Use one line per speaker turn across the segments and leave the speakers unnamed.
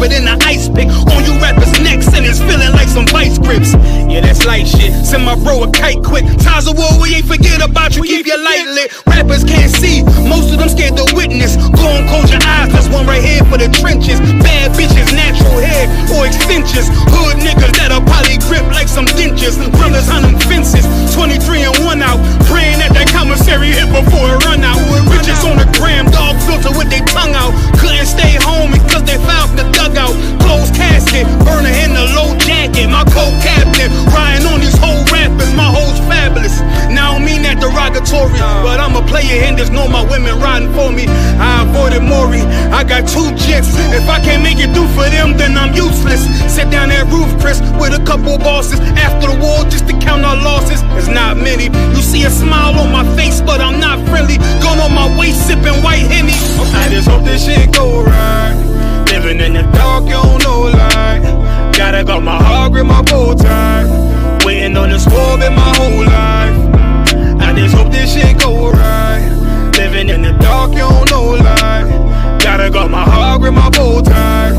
deeper than the ice pick. On you rappers' necks and it's feeling like some vice grips. Yeah, that's light shit. Send my bro a kite quick. Times of war, we ain't forget about you. Keep your light lit. Rappers can't see. Most of them scared to witness. Go and close your eyes. There's one right here for the trenches. Bad bitches, natural hair or extensions. Hood niggas that'll probably grip like some dentures. Brothers on them fences. 23 and 1 out. Praying that commissary hit before it run out. Bitches on the gram, dog filter with their tongue out. Couldn't stay home because they found the dugout. Closed casket, burner in the low jacket. My co-captain, riding on these whole rappers. My hoes fabulous. Now I don't mean that derogatory, but I'm a player and there's no my women riding for me. I avoided Maury, I got 2 jets. If I can't make it through for them, then I'm useless. Sit down that roof, Chris, with a couple bosses. After the war, just to count our losses. It's not many. You see a smile on my face, but I'm not friendly. Gun on my waist, sipping white Henny. I just hope this shit go right. Living in the dark, you don't know light. Gotta got my heart with my bow tie. Waiting on the score in my whole life. I just hope this shit go right. Living in the dark, you don't know light. Gotta got my heart with my bow tie.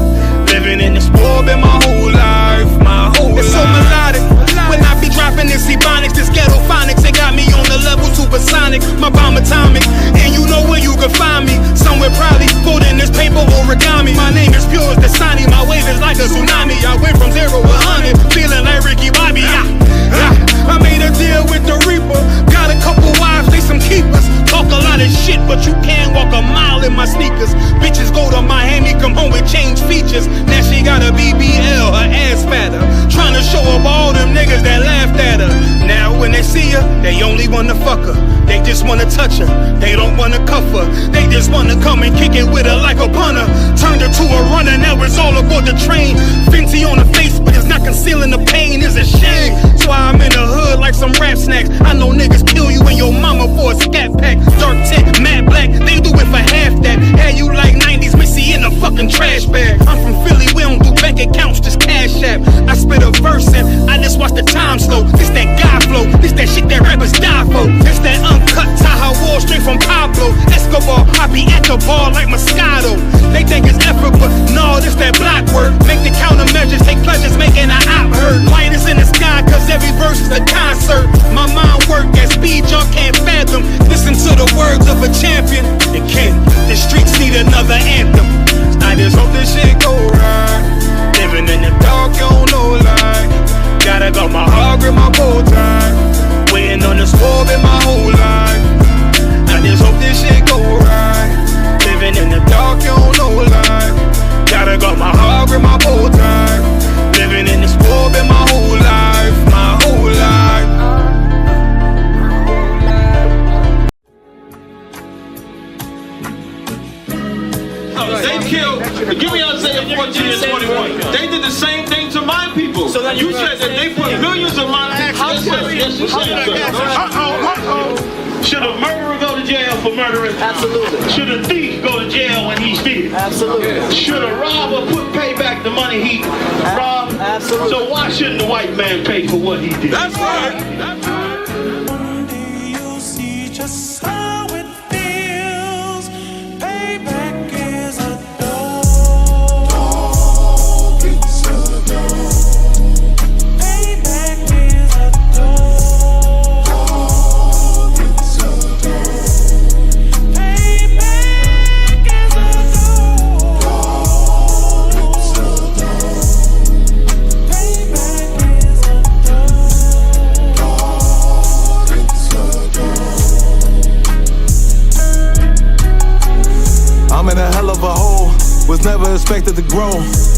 Living in the sport in my whole life. My whole life. It's so melodic. When I be dropping this ebonics, this ghetto phonics, it got me on the level supersonic. My bomb atomic, and you know where you can find me. Somewhere probably folding this paper origami. My name is pure as the Dasani. My wave is like a tsunami. I went from 0 to 100, feeling like Ricky Bobby. I made a deal with the Reaper. Got a couple wives, they some keepers. Talk a lot of shit, but you can't walk a mile in my sneakers. Bitches go to Miami, come home with change features. Now she got a BBL, her ass fatter. Trying to show up all them niggas that laughed at her. Now when they see her, they only wanna fuck her. They just wanna touch her, they don't wanna cuff her. They just wanna come and kick it with her like a punter. Turned her to a runner, now it's all aboard the train. Fenty on the face, but it's not concealing the pain, it's a shame. That's why I'm in the hood like some rap snacks. I know niggas kill you and your mama for a scat pack. Dark tint, matte black, they do it for half that. Had you like 90s Missy in a fucking trash bag. I'm from Philly, we don't do bank accounts, just cash app. I spit a verse and I just watch the time slow. This that guy flow, this that shit that rappers die for. This that uncut Taha Wall straight from Pablo Escobar. I be at the bar like Moscato. They think it's effort, but no, this that block work. Make the countermeasures, take pleasures, making an op hurt. Light is in the sky, cause every verse is a concert. My mind work at speed y'all can't fathom. Listen to the words of a champion. It can't, the streets need another anthem. I just hope this shit go right. Living in the dark, you don't know light. Gotta got my heart with my bow tie. Waiting on the score in my whole life. I just hope this shit go right. Living in the dark, you don't know light. Gotta got my heart with my bow tie. Living in the sport in my whole life. My whole life.
They killed, give me Isaiah 14 and 21. They did the same thing to my people. So you said that they put millions of my people. Should a murderer go to jail for murdering? Absolutely. Should a thief go to jail when he steals? Absolutely. Should a robber pay back the money he robbed? Absolutely. So why shouldn't the white man pay for what he did? That's right. That's right. One day you'll see just how it feels. Payback is a dog. It's a dog. Payback is a dog. It's a dog. Payback is a dog. It's a dog. Payback is a dog. It's a dog.
I'm in a hell of a hole, was never expected to grow.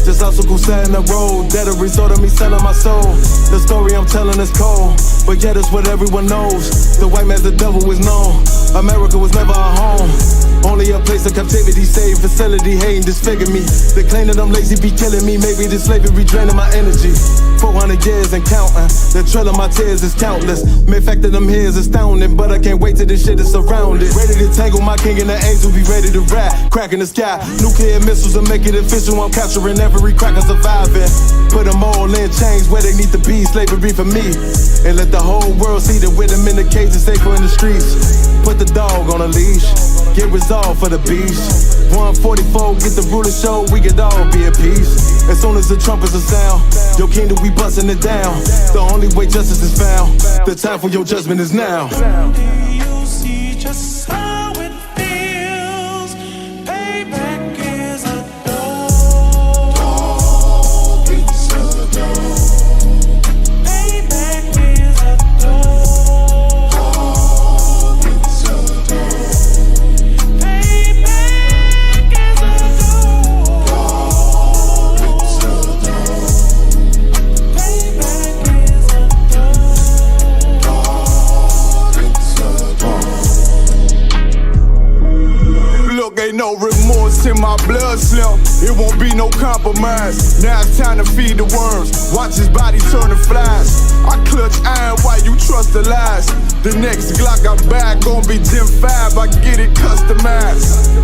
Just obstacles set in the road, that a result of me selling my soul. The story I'm telling is cold, but yet it's what everyone knows. The white man's the devil is known. America was never our home, only a place of captivity, save facility, hating, disfigure me. They claim that I'm lazy, be killing me. Maybe this slavery draining my energy. 400 years and counting, the trail of my tears is countless. Main fact that I'm here is astounding, but I can't wait till this shit is surrounded. Ready to tangle my king and the angel, be ready to rap. Cracking the sky, nuclear missiles and make it official. I'm capturing every cracker surviving. Put them all in chains where they need to be, slavery for me. And let the whole world see that with them in the cages, safer in the streets. Put the dog on a leash. Get resolved for the beast. 144, get the ruler show, we could all be at peace. As soon as the trumpets are sound, your kingdom, we bustin' it down. The only way justice is found, the time for your judgment is now.
Do you see just how it feels? Payback is a dog. It's a dog. Payback is a dog. It's a dog. Payback is a dog. It's a dog. Payback is a dog.
Look, ain't no remorse in my blood slim. It won't be no compromise. Now it's time to feed the worms. Watch his body turn to flies. I clutch iron while you trust the lies. The next Glock I buy gon' be Gen 5. I get it customized.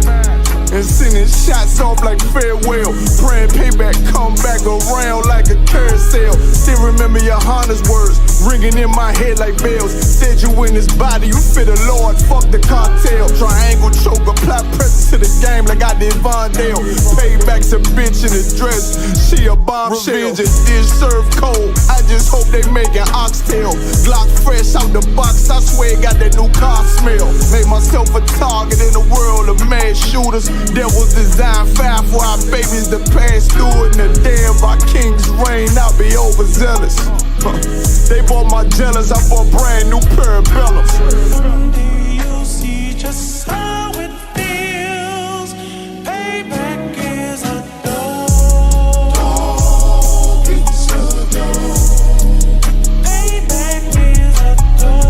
And sending shots off like farewell. Praying payback come back around like a carousel. Still remember your Honda's words ringing in my head like bells. Said you in this body, you fit a Lord, fuck the cartel. Triangle choke, apply pressure to the game like I did Vondale. Payback's a bitch in a dress, she a bombshell. Revenge dish served cold, I just hope they making oxtail. Glock fresh out the box, I swear it got that new car smell. Made myself a target in the world of mad shooters. That was designed fire for our babies to pass through it. And the damn by King's reign, I'll be overzealous. They bought my jealous, I bought brand new parabellums.
Do you see just how it feels? Payback is a dog. It's a dog. Payback is a dog.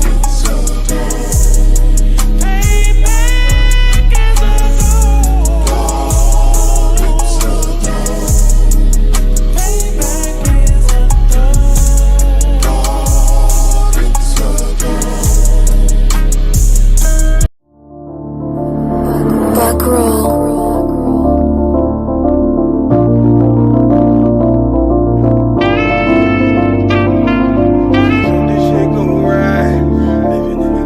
It's a dog. Payback is a dog. It's a dog. Payback is a dog. It's a dog.
Back roll.
This shit gon' ride. Living in the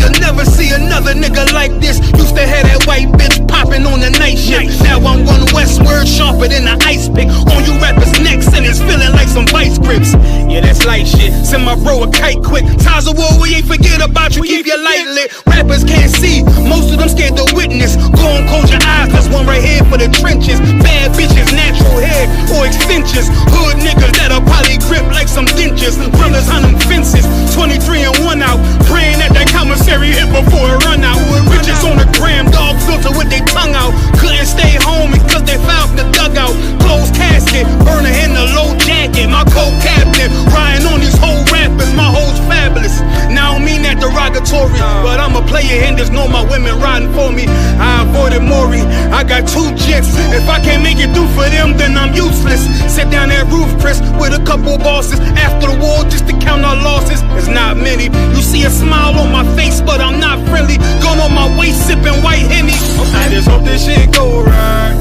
You'll never see another nigga like this. Used to have that white bitch popping on the night shift. Now I'm one westward, sharper than an ice pick. On you rappers' necks and it's feeling like some vice grips. Yeah, that's light shit. Send my bro a kite quick. Ties of war, we ain't forget about you. Keep your light lit. Rappers can't see. Most of them scared to witness. Go and close your eyes. There's one right here for the trenches. Bad bitches, natural hair or extensions. Hood niggas that'll probably grip like some dentures. Brothers on them fences. 23 and 1 out. Praying that that commissary hit before it run out. Riches on the gram, dog filter with their tongue out. Couldn't stay home because they found the dugout. Closed casket, burner in the low jacket. My co-captain, riding on these whole rappers. My hoes fabulous. Now I don't mean that derogatory, but I'm a player and there's no my women riding for me. I avoided Maury, I got 2 jets. If I can't make it through for them, then I'm useless. Sit down that roof, Chris, with a couple bosses. After the war, just to count our losses. It's not many. You see a smile on my face, but I'm not friendly. Going on my waist, sipping white Henny. I just hope this shit go right.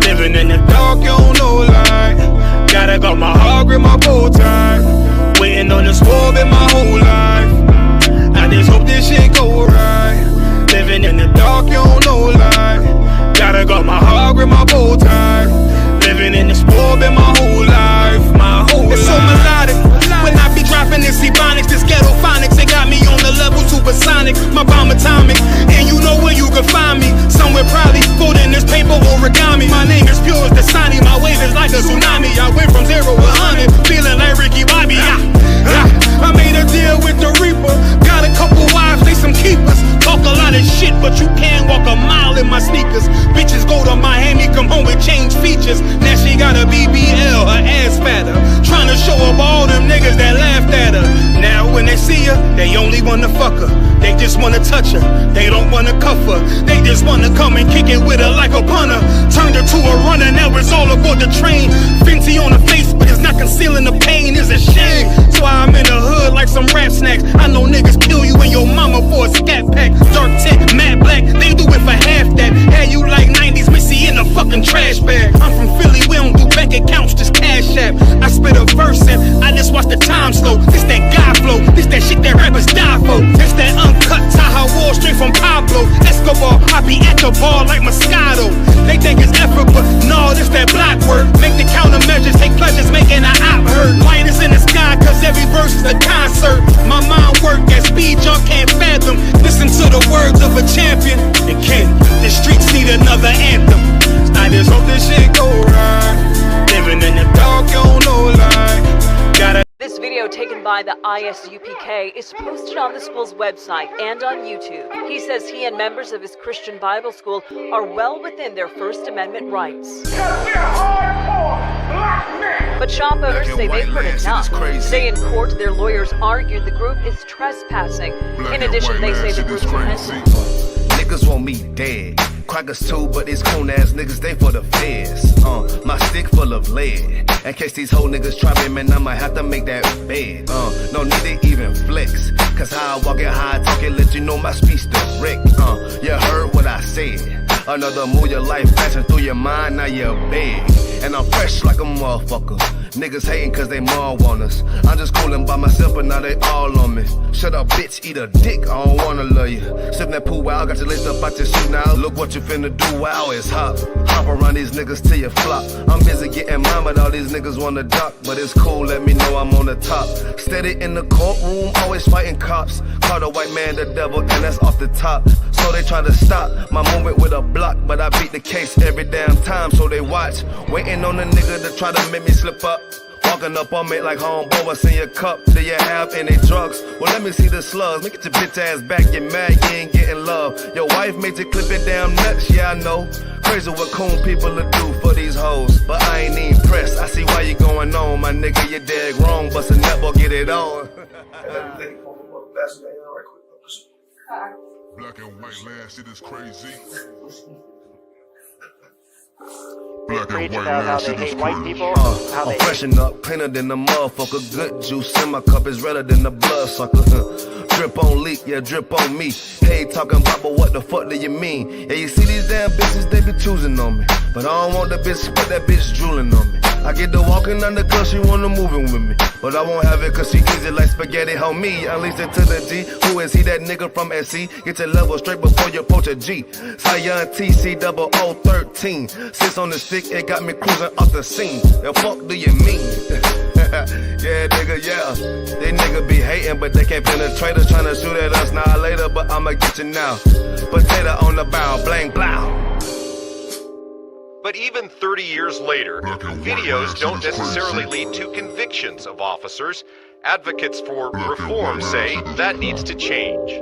Living in the dark, you don't know light. Gotta got my heart with my bow tie. Waiting on the swerve in my whole life. I just hope this shit go right. Living in the dark, you don't know light. Gotta got my heart with my bow tie. Living in the swerve in my whole life. My whole life. It's so melodic. When I be dropping this ebonics, this ghetto phonics, it got me on the level supersonic. My bomb atomic, and you know where you can find me. Somewhere probably folding this paper origami. My name is pure as the Dasani, my wave is like a tsunami. I went from 0 to 100, feeling like Ricky Bobby. I made a deal with the Reaper. her, they only wanna fuck her. They just wanna touch her, they don't wanna cuff her. They just wanna come and kick it with her like a punter. Turned her to a runner, now it's all aboard the train. Fenty on her face, but it's not concealing the pain, it's a shame. So I'm in the hood like some rap snacks. I know niggas kill you and your mama for a scat pack. Dark tint, matte black, they do it for half that. Had you like 90s Missy in a fucking trash bag. I'm from Philly, we don't do bank accounts, just cash app. I spit a verse and I just watch the time slow. This that God flow, this that shit that rappers die for. This that uncut Taha Wall straight from Pablo Escobar. I be at the bar like Moscato. They think it's effort, but no, this that block work. Make the countermeasures, take pleasures, making an op hurt. Light is in the sky, cause every verse is a concert. My mind work at speed, y'all can't fathom. Listen to the words of a champion. It can't, the streets need another anthem. I just hope this shit go right. Living in the dark, you don't know lie.
This video taken by the ISUPK is posted on the school's website and on YouTube. He says he and members of his Christian Bible school are well within their First Amendment rights. But shop owners say they've heard enough. Today in court, their lawyers argued the group is trespassing. In addition, they say the group's repentant.
Niggas want me dead. Crackers too, but these coon ass niggas, they for the feds. My stick full of lead. In case these whole niggas try me, man, I'ma have to make that bed. No need to even flex. Cause how I walk it, how I talk it, let you know my speech direct. You heard what I said. Another move, your life passing through your mind, now you're big. And I'm fresh like a motherfucker. Niggas hating cause they more want us. I'm just coolin' by myself, but now they all on me. Shut up, bitch, eat a dick, I don't wanna love you. Sippin' that pool, wow, got you laced up out your shoe now. Look what you finna do, wow, it's hot. Hop around these niggas till you flop. I'm busy getting mine, but all these niggas wanna duck. But it's cool, let me know I'm on the top. Steady in the courtroom, always fighting cops. Call the white man the devil, and that's off the top. So they try to stop my movement with a block, but I beat the case every damn time, so they watch. Waiting on a nigga to try to make me slip up. Walking up on me like homeboy, what's in your cup? Do you have any drugs? Well, let me see the slugs. Make it your bitch ass back, get mad, you ain't getting love. Your wife made you clip it damn nuts, yeah I know. Crazy what coon people will do for these hoes, but I ain't even pressed. I see why you going on, my nigga, you dead wrong. Bust a nut, boy, get it on.
Black and white land, shit is crazy.
Preach about how they hate white people.
I'm freshen up, cleaner than the motherfucker. Good juice in my cup is redder than the blood sucker. Drip on leak, yeah, drip on me. Hey, talking about, but what the fuck do you mean? Yeah, you see these damn bitches, they be choosing on me. But I don't want the bitch, but that bitch drooling on me. I get to walking on the girl, she wanna moving with me. But I won't have it cause she easy like spaghetti, homie. Unleash it to the G. Who is he, that nigga from SC? Get your level straight before you approach a G. Cyan TC 0013. Sits on the stick, it got me cruising off the scene. The fuck do you mean? Yeah, nigga, yeah. They nigga be hating, but they can't penetrate us. Tryna shoot at us now later, but I'ma get you now. Potato on the bow, blank, blow.
But even 30 years later, videos don't necessarily lead to convictions of officers. Advocates for reform say that needs to change.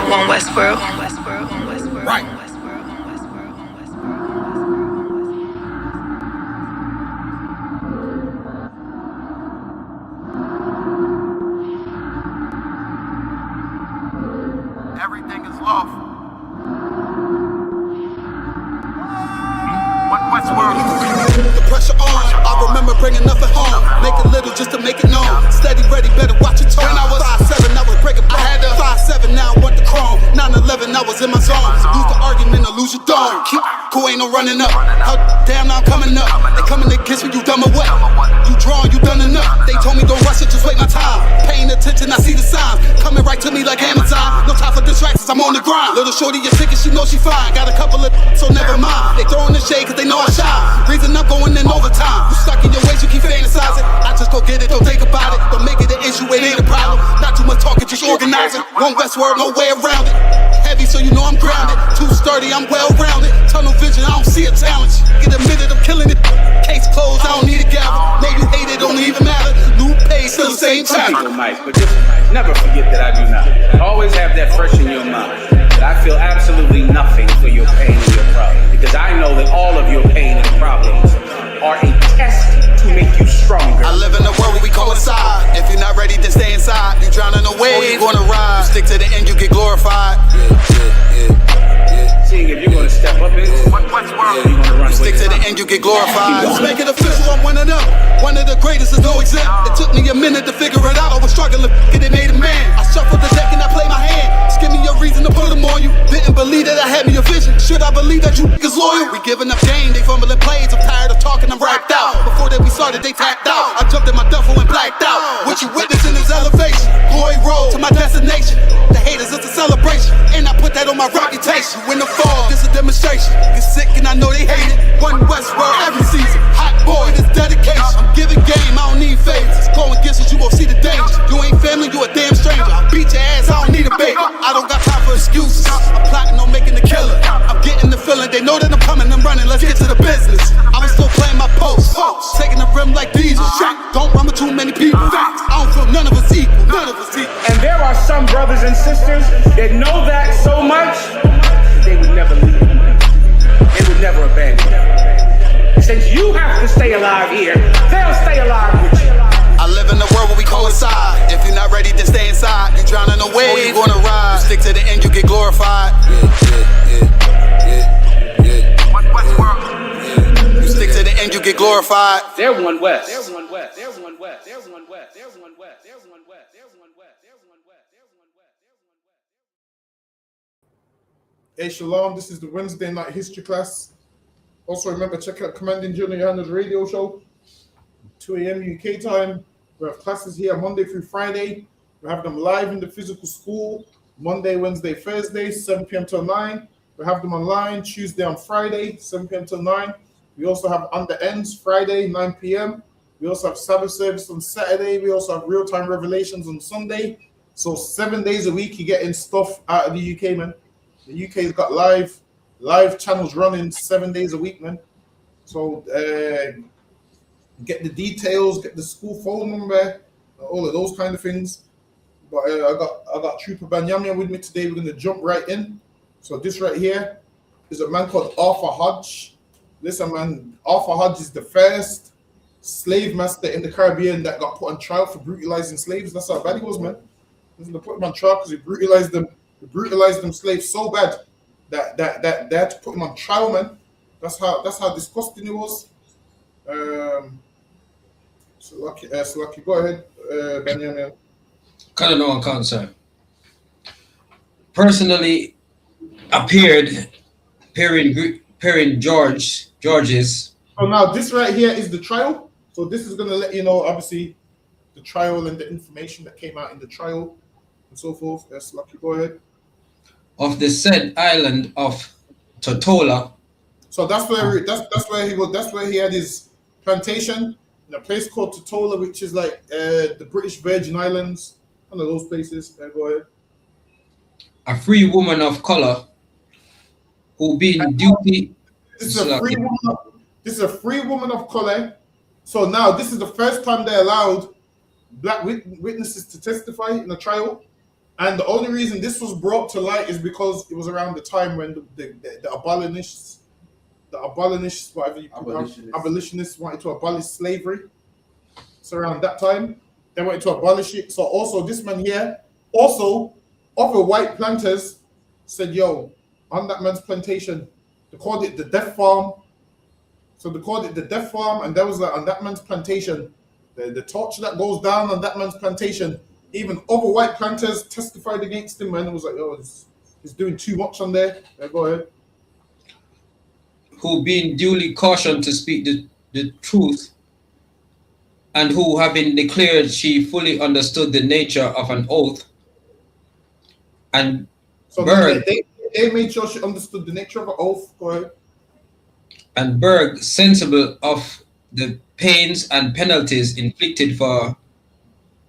One Westworld.
Right.
Everything is lawful. Westworld.
The pressure on. I remember bringing nothing home. Make it little just to make it known. Steady, ready, better watch your tone. When I was 5'7", I was breaking bone. 5'7", now I want the chrome. 9/11, I was in my zone. Lose the argument or lose your dome. Keep cool, ain't no running up. Damn, now I'm coming up. They coming to kiss me, you dumb or what? You drawing, you done enough. They told me don't rush it, just wait my time. Paying attention, I see the signs. Coming right to me like Amazon. No time for distractions, I'm on the grind. Little shorty, your ticket, she know she fine. Got a couple of so never mind. They throwing the shade cause they know I shine. Reason I'm going in overtime. You stuck in your ways, you keep fantasizing. I just go get it, don't think about it. Don't make it an issue, it ain't a problem. Not too much talking, just organizing. One Westworld, no way around it. Heavy, so you know I'm grounded. Too sturdy, I'm well rounded. Tunnel vision, I don't see a challenge. Get admitted, I'm killing it. Case closed, I don't need a gavel. Know you hate it, don't even matter. New page, still the same time.
But just never forget that I do not. Always have that fresh in your mind. That I feel absolutely nothing
you stronger.
I live in a world where we coincide. If you're not ready to stay inside, you drowning away, you gonna ride. You stick to the end, you get glorified.
Seeing if you're gonna step up into what's world, you're gonna run
Stick to the end, you get glorified. Let's make it official, I'm one of them. One of the greatest is no exempt. It took me a minute to figure it out. I was struggling, and it made a man. I shuffled the deck and I played my hand. Just give me a reason to put them on you. Didn't believe that I had me a vision. Should I believe that you niggas loyal? We giving up game, they fumbling plays. I'm tired of talking, I'm racked out. Before that we started, they tapped out. I jumped in my duffel and blacked out. What you witnessing is elevation. Glory road to my destination. The haters, it's a celebration. And I put that on my reputation. When the fall, this a demonstration. Get sick and I know they hate it. One Westworld every season. Hot boy, this dedication. I'm giving game, I don't need favors. Go against us, you won't see the danger. You ain't family, you a damn stranger. I'll beat your ass, I don't need a baby. I don't got time for excuses. I'm plotting on making the killer. I'm getting the feeling, they know that I'm coming, I'm running. Let's get to the business. I'm still playing my post. Taking the rim like diesel. Don't run with too many people. Facts, I don't feel none of us equal. None of us equal.
And there are some brothers and sisters that know that so much, they would never leave. They would never abandon you. Since you have to stay alive here, they'll stay alive with you.
I live in a world where we coincide. If you're not ready to stay inside, you drowning away, you gonna ride. You stick to the end, you get glorified. You stick to the end, you get glorified.
They're one West. They're one West. They're one West. They're one West. They're one West. They're one West. They're one West. They're one West. They're one West.
Hey, Shalom, this is the Wednesday night history class. Also, remember, check out Commanding General Yohanna's radio show, 2 a.m. UK time. We have classes here Monday through Friday. We have them live in the physical school, Monday, Wednesday, Thursday, 7 p.m. till 9. We have them online Tuesday and Friday, 7 p.m. till 9. We also have On the Ends Friday, 9 p.m. We also have Sabbath service on Saturday. We also have real-time revelations on Sunday. So 7 days a week, you're getting stuff out of the UK, man. The UK's got live channels running 7 days a week, man. So get the details, get the school phone number, all of those kind of things. But I got Trooper Banyamia with me today. We're gonna jump right in. So this right here is a man called Arthur Hodge. Listen, man, Arthur Hodge is the first slave master in the Caribbean that got put on trial for brutalizing slaves. That's how bad he was, man. They put him on trial because he brutalized them. He brutalized them slaves so bad that they had to put him on trial, man. That's how disgusting it was. So lucky, go ahead, Benjamin.
Kind of no one concern. Personally, appearing George's.
So now this right here is the trial. So this is gonna let you know, obviously, the trial and the information that came out in the trial and so forth. Yes, lucky, go ahead.
Of the said island of Tortola.
So that's where he was. That's where he had his plantation in a place called Tortola, which is like the British Virgin Islands, one of those places. Go ahead.
A free woman of color who being duty.
This is a free woman of color. So now this is the first time they allowed black witnesses to testify in a trial. And the only reason this was brought to light is because it was around the time when the abolitionists, whatever you call them, abolitionists wanted to abolish slavery. So around that time, they wanted to abolish it. So also this man here, also other white planters said, yo, on that man's plantation, they called it the death farm. So they called it the death farm, and there was like on that man's plantation, the torture that goes down on that man's plantation. Even other white planters testified against him, and it was like, oh, he's doing too much on there. Go ahead.
Who being duly cautioned to speak the truth, and who having declared she fully understood the nature of an oath, and
so
Berg,
they made sure she understood the nature of an oath. Go ahead.
And Berg, sensible of the pains and penalties inflicted for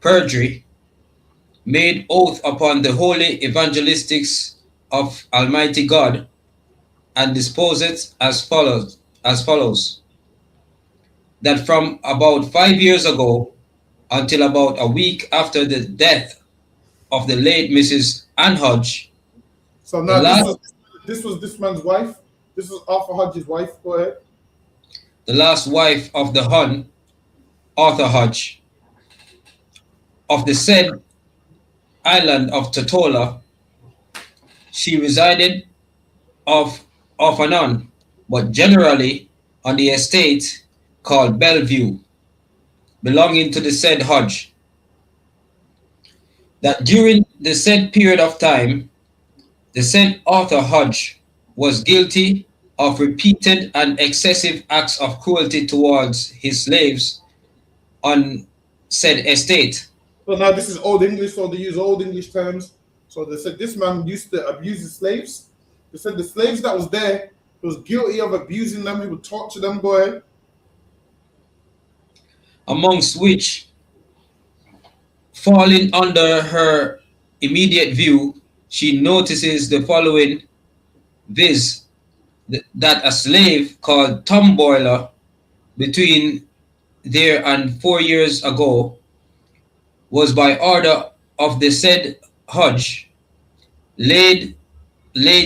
perjury, made oath upon the holy evangelistics of Almighty God, and disposeth as follows: that from about 5 years ago until about a week after the death of the late Mrs. Ann Hodge.
So now this was this man's wife. This was Arthur Hodge's wife. Go ahead.
The last wife of the Hun, Arthur Hodge of the said island of Tortola. She resided off and on, but generally on the estate called Bellevue, belonging to the said Hodge. That during the said period of time, the said Arthur Hodge was guilty of repeated and excessive acts of cruelty towards his slaves on said estate.
So now this is Old English, so they use Old English terms. So they said this man used to abuse his slaves. They said the slaves that was there, he was guilty of abusing them. He would torture them, go ahead.
Amongst which, falling under her immediate view, she notices the following, viz. That a slave called Tom Boiler, between there and 4 years ago, was by order of the said Hodge laid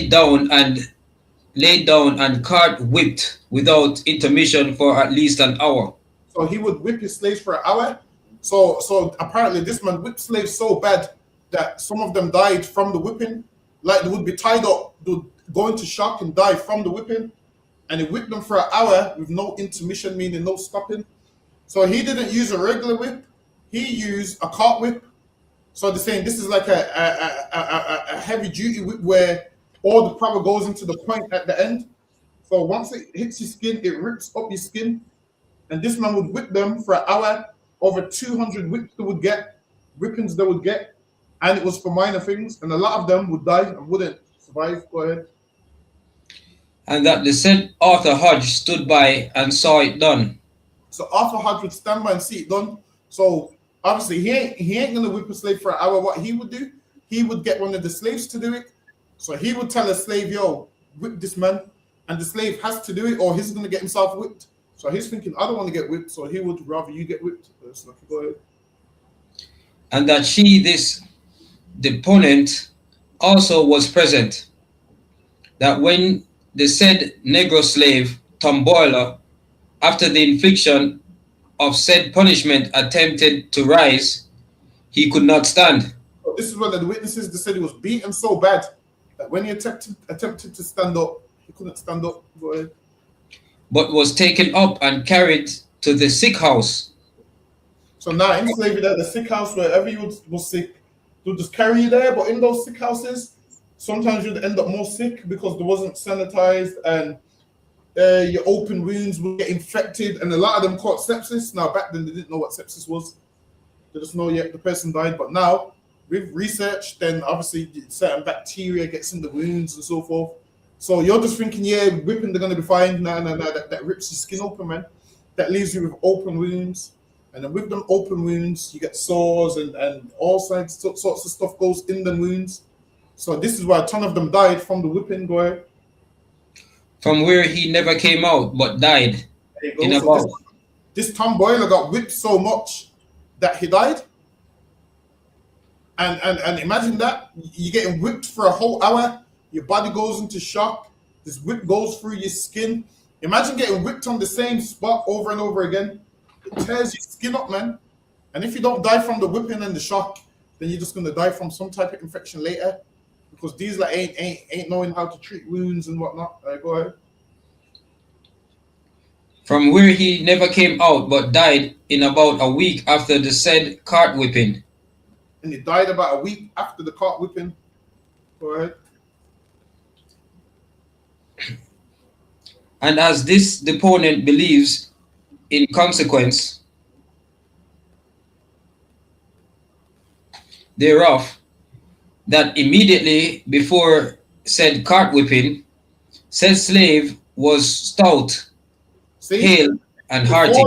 down and cart whipped without intermission for at least an hour.
So he would whip his slaves for an hour. So apparently this man whipped slaves so bad that some of them died from the whipping. Like they would be tied up, they would go into shock and die from the whipping. And he whipped them for an hour with no intermission, meaning no stopping. So he didn't use a regular whip. He used a cart whip. So they're saying this is like a heavy duty whip where all the power goes into the point at the end. So once it hits your skin, it rips up your skin. And this man would whip them for an hour. Over 200 whips they would get, whippings they would get. And it was for minor things. And a lot of them would die and wouldn't survive. Go ahead.
And that the said Arthur Hodge stood by and saw it done.
So Arthur Hodge would stand by and see it done. So obviously he ain't gonna whip a slave for an hour. What he would do, he would get one of the slaves to do it. So he would tell a slave, yo, whip this man. And the slave has to do it or he's gonna get himself whipped. So he's thinking, I don't want to get whipped, so he would rather you get whipped. So go ahead.
And that she, this deponent, also was present. That when the said Negro slave, Tom Boiler, after the infliction of said punishment, attempted to rise, he could not stand.
So this is one of the witnesses that said he was beaten so bad that when he attempted to stand up, he couldn't stand up. Go ahead.
But was taken up and carried to the sick house.
So now in slavery, at the sick house, wherever you was sick, they'll just carry you there. But in those sick houses, sometimes you'd end up more sick because there wasn't sanitized and your open wounds would get infected. And a lot of them caught sepsis. Now, back then, they didn't know what sepsis was. They just know, yeah, the person died. But now, with research, then obviously certain bacteria gets in the wounds and so forth. So you're just thinking, yeah, whipping, they're going to be fine. No, that rips your skin open, man. That leaves you with open wounds. And then with them open wounds, you get sores and all sorts of stuff goes in the wounds. So this is why a ton of them died from the whipping. Go ahead.
From where he never came out, but died. In
So
about.
this Tom Boiler got whipped so much that he died. And imagine that. You're getting whipped for a whole hour. Your body goes into shock. This whip goes through your skin. Imagine getting whipped on the same spot over and over again. It tears your skin up, man. And if you don't die from the whipping and the shock, then you're just gonna die from some type of infection later. Because these like ain't knowing how to treat wounds and whatnot. Go ahead.
From where he never came out, but died in about a week after the said cart whipping.
And he died about a week after the cart whipping. Go ahead.
And as this deponent believes, in consequence thereof, that immediately before said cart whipping, said slave was stout, hale, and hearty.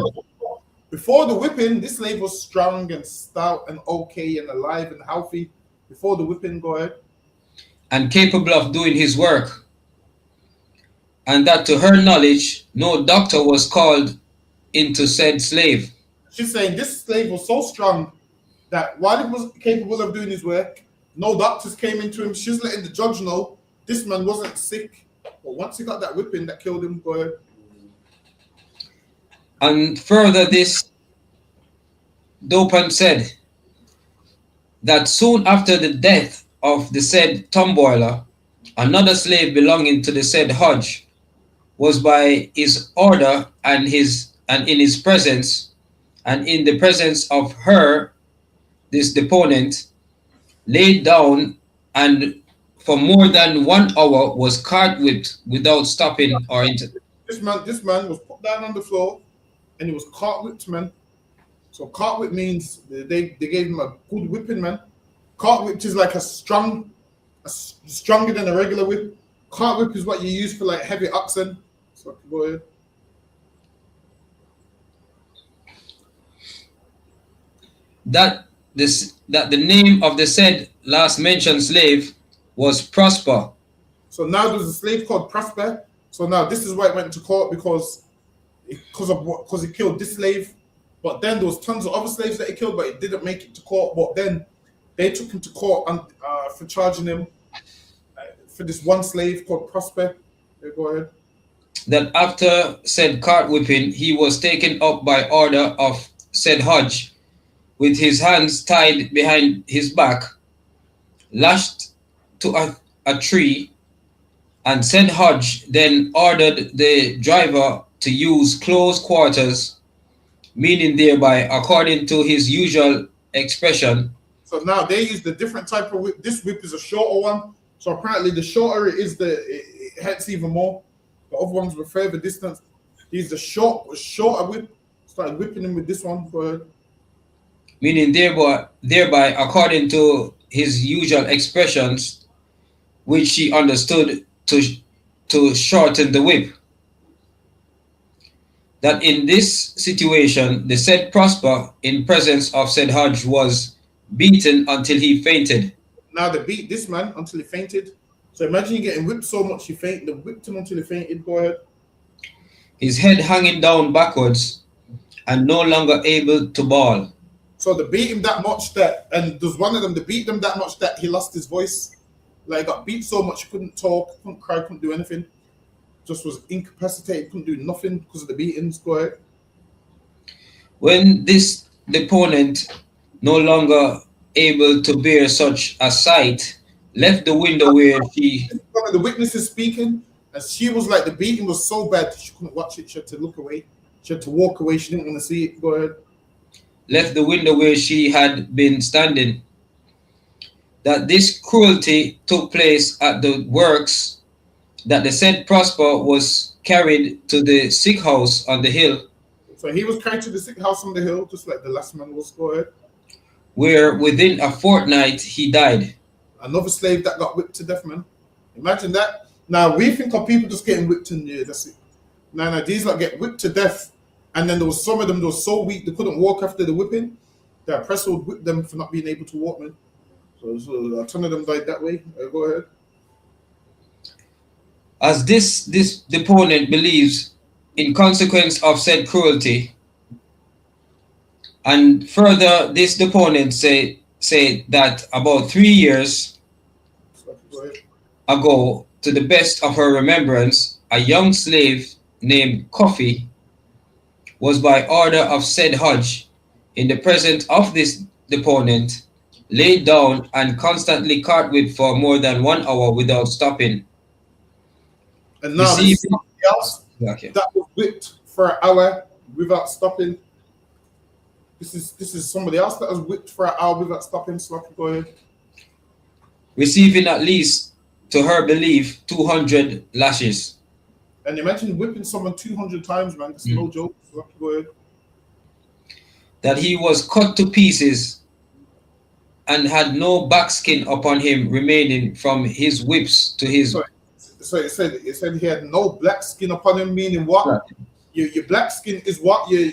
Before the whipping, this slave was strong and stout and okay and alive and healthy. Before the whipping, go ahead.
And capable of doing his work. And that to her knowledge, no doctor was called into said slave.
She's saying this slave was so strong that while he was capable of doing his work, no doctors came into him. She's letting the judge know this man wasn't sick. But once he got that whipping that killed him, go ahead.
And further this Dopan said that soon after the death of the said Tom Boiler, another slave belonging to the said Hodge was by his order and in his presence and in the presence of her, this deponent, laid down and for more than 1 hour was cart whipped without stopping or
This man was put down on the floor and he was cart whipped, man. So cart whip means they gave him a good whipping, man. Cart whip is like stronger than a regular whip. Cart whip is what you use for like heavy oxen. So go ahead.
That the name of the said last mentioned slave was Prosper.
So now there's a slave called Prosper. So now this is why it went to court because he killed this slave. But then there was tons of other slaves that he killed, but it didn't make it to court. But then they took him to court for charging him for this one slave called Prosper. Yeah, go ahead.
That after said cart whipping, he was taken up by order of said Hodge, with his hands tied behind his back, lashed to a tree, and said Hodge then ordered the driver to use close quarters, meaning thereby, according to his usual expression.
So now they use the different type of whip. This whip is a shorter one. So apparently the shorter it is, it hurts even more. The other ones were further distance. He's the shorter whip. Started whipping him with this one.
Meaning thereby, according to his usual expressions, which he understood to shorten the whip. That in this situation, the said Prosper, in presence of said Hodge, was beaten until he fainted.
Now they beat this man until he fainted. So imagine you getting whipped so much he fainted. They whipped him until he fainted. Go ahead.
His head hanging down backwards and no longer able to bawl.
So they beat him that much and there's one of them, they beat them that much that he lost his voice. Like got beat so much he couldn't talk, couldn't cry, couldn't do anything. Just was incapacitated, couldn't do nothing because of the beatings. Go ahead.
When this deponent, no longer able to bear such a sight, left the window where she...
One of the witnesses speaking, and she was like, the beating was so bad she couldn't watch it. She had to look away. She had to walk away. She didn't want to see it. Go ahead.
Left the window where she had been standing. That this cruelty took place at the works, that the said Prosper was carried to the sick house on the hill.
So he was carried to the sick house on the hill, just like the last man was. Go ahead.
Where within a fortnight he died.
Another slave that got whipped to death, man. Imagine that. Now we think of people just getting whipped and yeah, that's it. Now these like get whipped to death, and then there was some of them that were so weak they couldn't walk after the whipping. The oppressor would whip them for not being able to walk, man. So a ton of them died that way. Go ahead.
As this deponent believes, in consequence of said cruelty, and further, this deponent say that about 3 years ago, to the best of her remembrance, a young slave named Coffee was by order of said Hodge, in the presence of this deponent, laid down and constantly cart whipped for more than 1 hour without stopping.
And now this is somebody else that was whipped for an hour without stopping. This is somebody else that was whipped for an hour without stopping. So go ahead.
Receiving at least, to her belief, 200 lashes.
And imagine whipping someone 200 times, man. That's no joke. So go ahead.
That he was cut to pieces and had no back skin upon him remaining from his whips to his...
So it said he had no black skin upon him, meaning what? Right. Your black skin is what? Your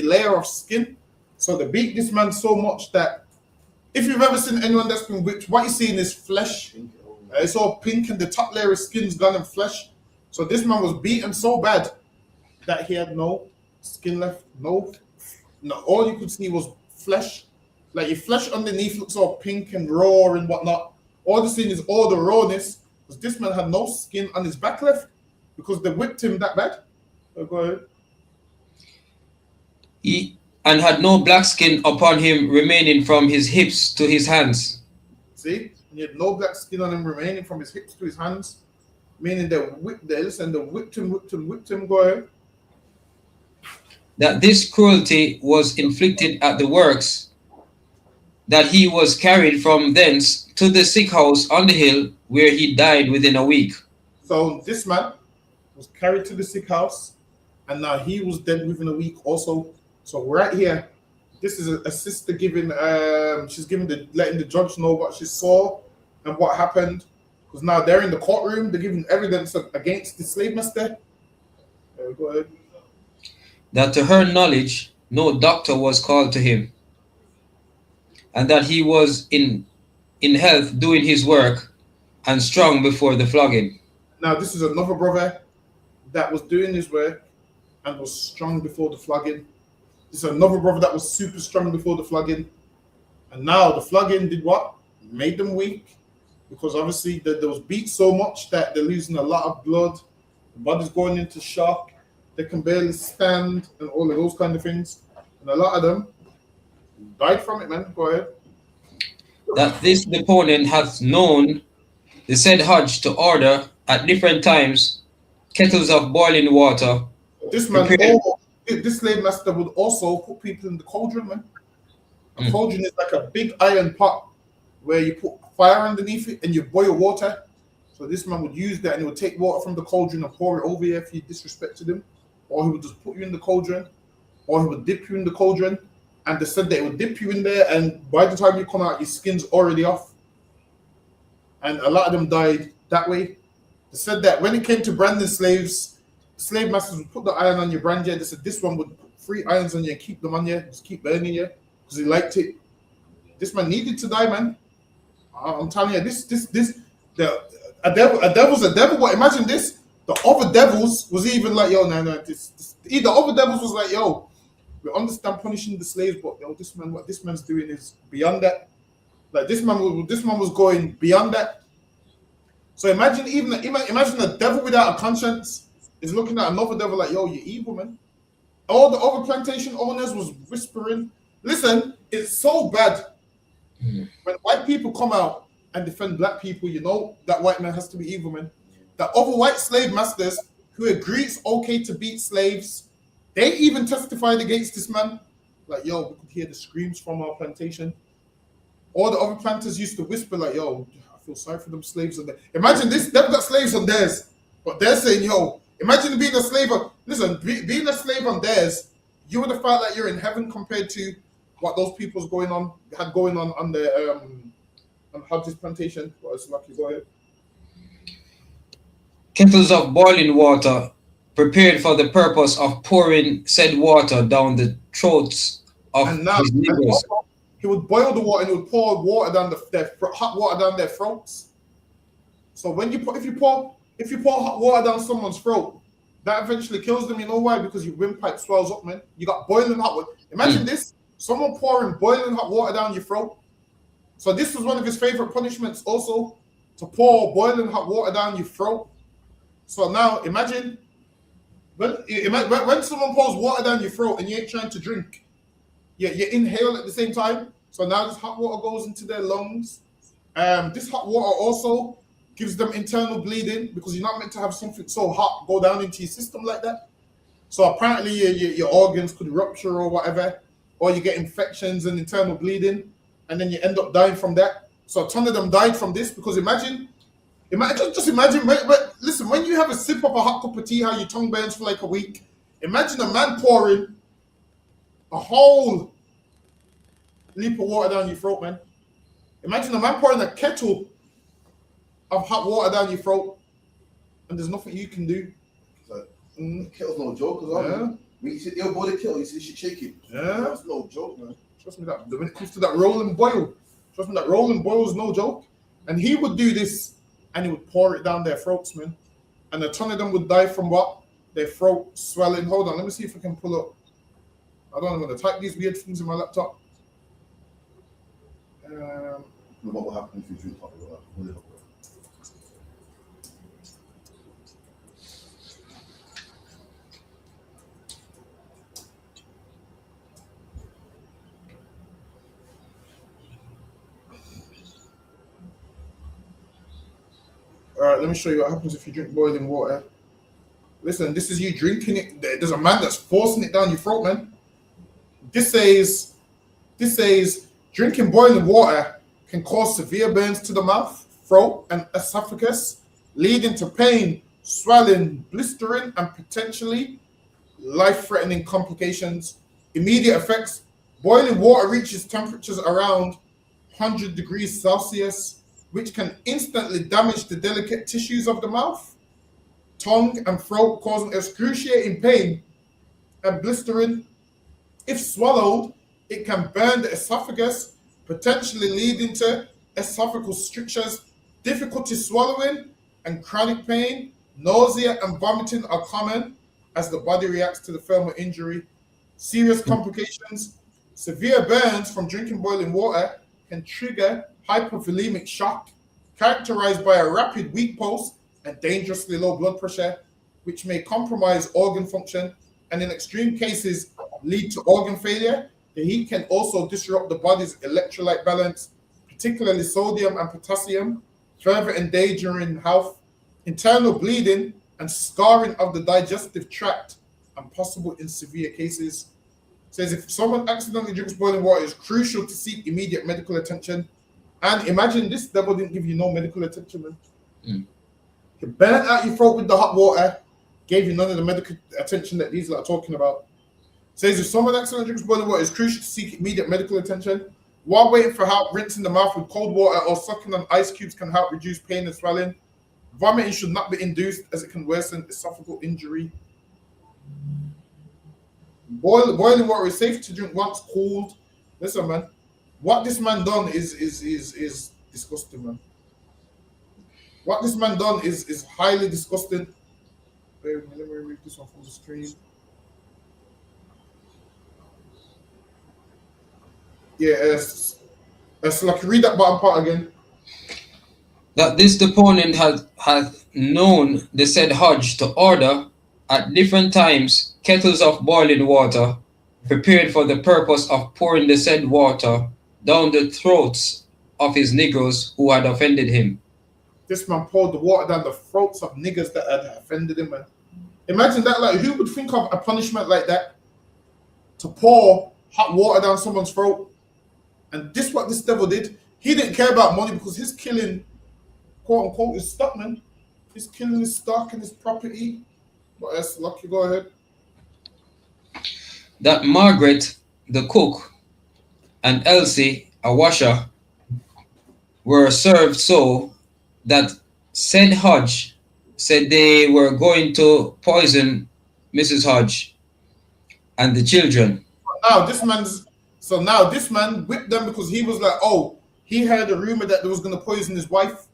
layer of skin. So they beat this man so much that if you've ever seen anyone that's been whipped, what you're seeing is flesh. It's all pink and the top layer of skin's gone and flesh. So this man was beaten so bad that he had no skin left. No, all you could see was flesh. Like your flesh underneath looks all pink and raw and whatnot. All the scene is all the rawness. Because this man had no skin on his back left because they whipped him that bad. So go ahead.
and had no black skin upon him remaining from his hips to his hands.
See? He had no black skin on him remaining from his hips to his hands. Meaning they whipped this and they whipped him, go ahead.
That this cruelty was inflicted at the works, that he was carried from thence to the sick house on the hill, where he died within a week.
So this man was carried to the sick house, and now he was dead within a week also. So right here, this is a sister giving, she's letting the judge know what she saw and what happened. Because now they're in the courtroom, they're giving evidence against the slave master. Go ahead.
That to her knowledge, no doctor was called to him, and that he was in health doing his work and strong before the flogging.
Now this is another brother that was doing his work and was strong before the flogging. This is another brother that was super strong before the flogging. And now the flogging did what? Made them weak. Because obviously they was beat so much that they're losing a lot of blood. The body's going into shock. They can barely stand and all of those kind of things. And a lot of them died from it, man. Go ahead.
That this deponent hath known the said Hodge to order at different times kettles of boiling water.
This man, this slave master would also put people in the cauldron, man. A cauldron is like a big iron pot where you put fire underneath it and you boil water. So this man would use that and he would take water from the cauldron and pour it over you if you disrespected him. Or he would just put you in the cauldron, or he would dip you in the cauldron. And they said that it would dip you in there, and by the time you come out, your skin's already off. And a lot of them died that way. They said that when it came to branding slaves, slave masters would put the iron on your brand. They said this one would put 3 irons on you and keep them on you, just keep burning you, because he liked it. This man needed to die, man. I'm telling you, a devil's a devil. But imagine this. The other devils was even like, yo, no, the other devils was like, yo, we understand punishing the slaves, but yo, this man, what this man's doing is beyond that. Like this man was going beyond that. So imagine imagine a devil without a conscience is looking at another devil like, yo, you're evil, man. All the other plantation owners was whispering. Listen, it's so bad when white people come out and defend black people. You know that white man has to be evil, man. The other white slave masters who agree it's okay to beat slaves, they even testified against this man. Like, yo, we could hear the screams from our plantation. All the other planters used to whisper like, yo, I feel sorry for them slaves on there. Imagine this, they've got slaves on theirs, but they're saying, yo, imagine being a slave. Being a slave on theirs, you would have felt like you're in heaven compared to what those people had going on the Hodge's plantation. Well, it's lucky, go ahead.
Kettles of boiling water prepared for the purpose of pouring said water down the throats of his negroes.
He would boil the water and he would pour water down hot water down their throats. So when if you pour hot water down someone's throat, that eventually kills them. You know why? Because your windpipe swells up, man. You got boiling hot water. Imagine this: someone pouring boiling hot water down your throat. So this was one of his favorite punishments, also to pour boiling hot water down your throat. So now imagine when someone pours water down your throat and you ain't trying to drink, you inhale at the same time. So now this hot water goes into their lungs. This hot water also gives them internal bleeding because you're not meant to have something so hot go down into your system like that. So apparently your organs could rupture or whatever, or you get infections and internal bleeding, and then you end up dying from that. So a ton of them died from this because imagine, listen, when you have a sip of a hot cup of tea, how your tongue burns for like a week. Imagine a man pouring a whole leap of water down your throat, man. Imagine a man pouring a kettle of hot water down your throat, and there's nothing you can do.
Kettle's no joke, because when you sit there by the kettle, you see shit shaking.
Yeah,
that's no joke, man.
Trust me, that when it comes to that rolling boil, that rolling boil is no joke. And he would do this, and he would pour it down their throats, man. And a ton of them would die from what? Their throat swelling. Hold on, let me see if I can pull up. I don't know, I'm going to type these weird things in my laptop.
What will happen if you drink hot water?
Alright, let me show you what happens if you drink boiling water. Listen, this is you drinking it. There's a man that's forcing it down your throat, man. This says drinking boiling water can cause severe burns to the mouth, throat, and esophagus, leading to pain, swelling, blistering, and potentially life-threatening complications. Immediate effects: boiling water reaches temperatures around 100 degrees Celsius, which can instantly damage the delicate tissues of the mouth, tongue, and throat, causing excruciating pain and blistering. If swallowed, it can burn the esophagus, potentially leading to esophageal strictures, difficulty swallowing, and chronic pain. Nausea and vomiting are common as the body reacts to the thermal injury. Serious complications: severe burns from drinking boiling water can trigger hypovolemic shock, characterized by a rapid weak pulse and dangerously low blood pressure, which may compromise organ function and in extreme cases lead to organ failure. The heat can also disrupt the body's electrolyte balance, particularly sodium and potassium, further endangering health. Internal bleeding and scarring of the digestive tract and possible in severe cases. It says if someone accidentally drinks boiling water, it's crucial to seek immediate medical attention. And imagine this devil didn't give you no medical attention, man. He burnt out your throat with the hot water, gave you none of the medical attention that these are talking about. It says if someone accidentally drinks boiling water, it's crucial to seek immediate medical attention. While waiting for help, rinsing the mouth with cold water or sucking on ice cubes can help reduce pain and swelling. Vomiting should not be induced as it can worsen esophageal injury. Boiling water is safe to drink once cooled. Listen, man, what this man done is disgusting, man. What this man done is highly disgusting. Bear with me, let me remove this one from the screen. Yeah, so like read that bottom part again.
That this deponent hath known the said Hodge to order at different times kettles of boiling water, prepared for the purpose of pouring the said water down the throats of his negroes who had offended him.
This man poured the water down the throats of niggas that had offended him, man. Imagine that, like, who would think of a punishment like that? To pour hot water down someone's throat. And this what this devil did. He didn't care about money because he's killing, quote unquote, his stock, man. He's killing his stock and his property. But that's lucky, go ahead.
That Margaret, the cook, and Elsie, a washer, were served so that said Hodge said they were going to poison Mrs. Hodge and the children.
Now this man whipped them because he was like, oh, he heard a rumor that they was going to poison his wife.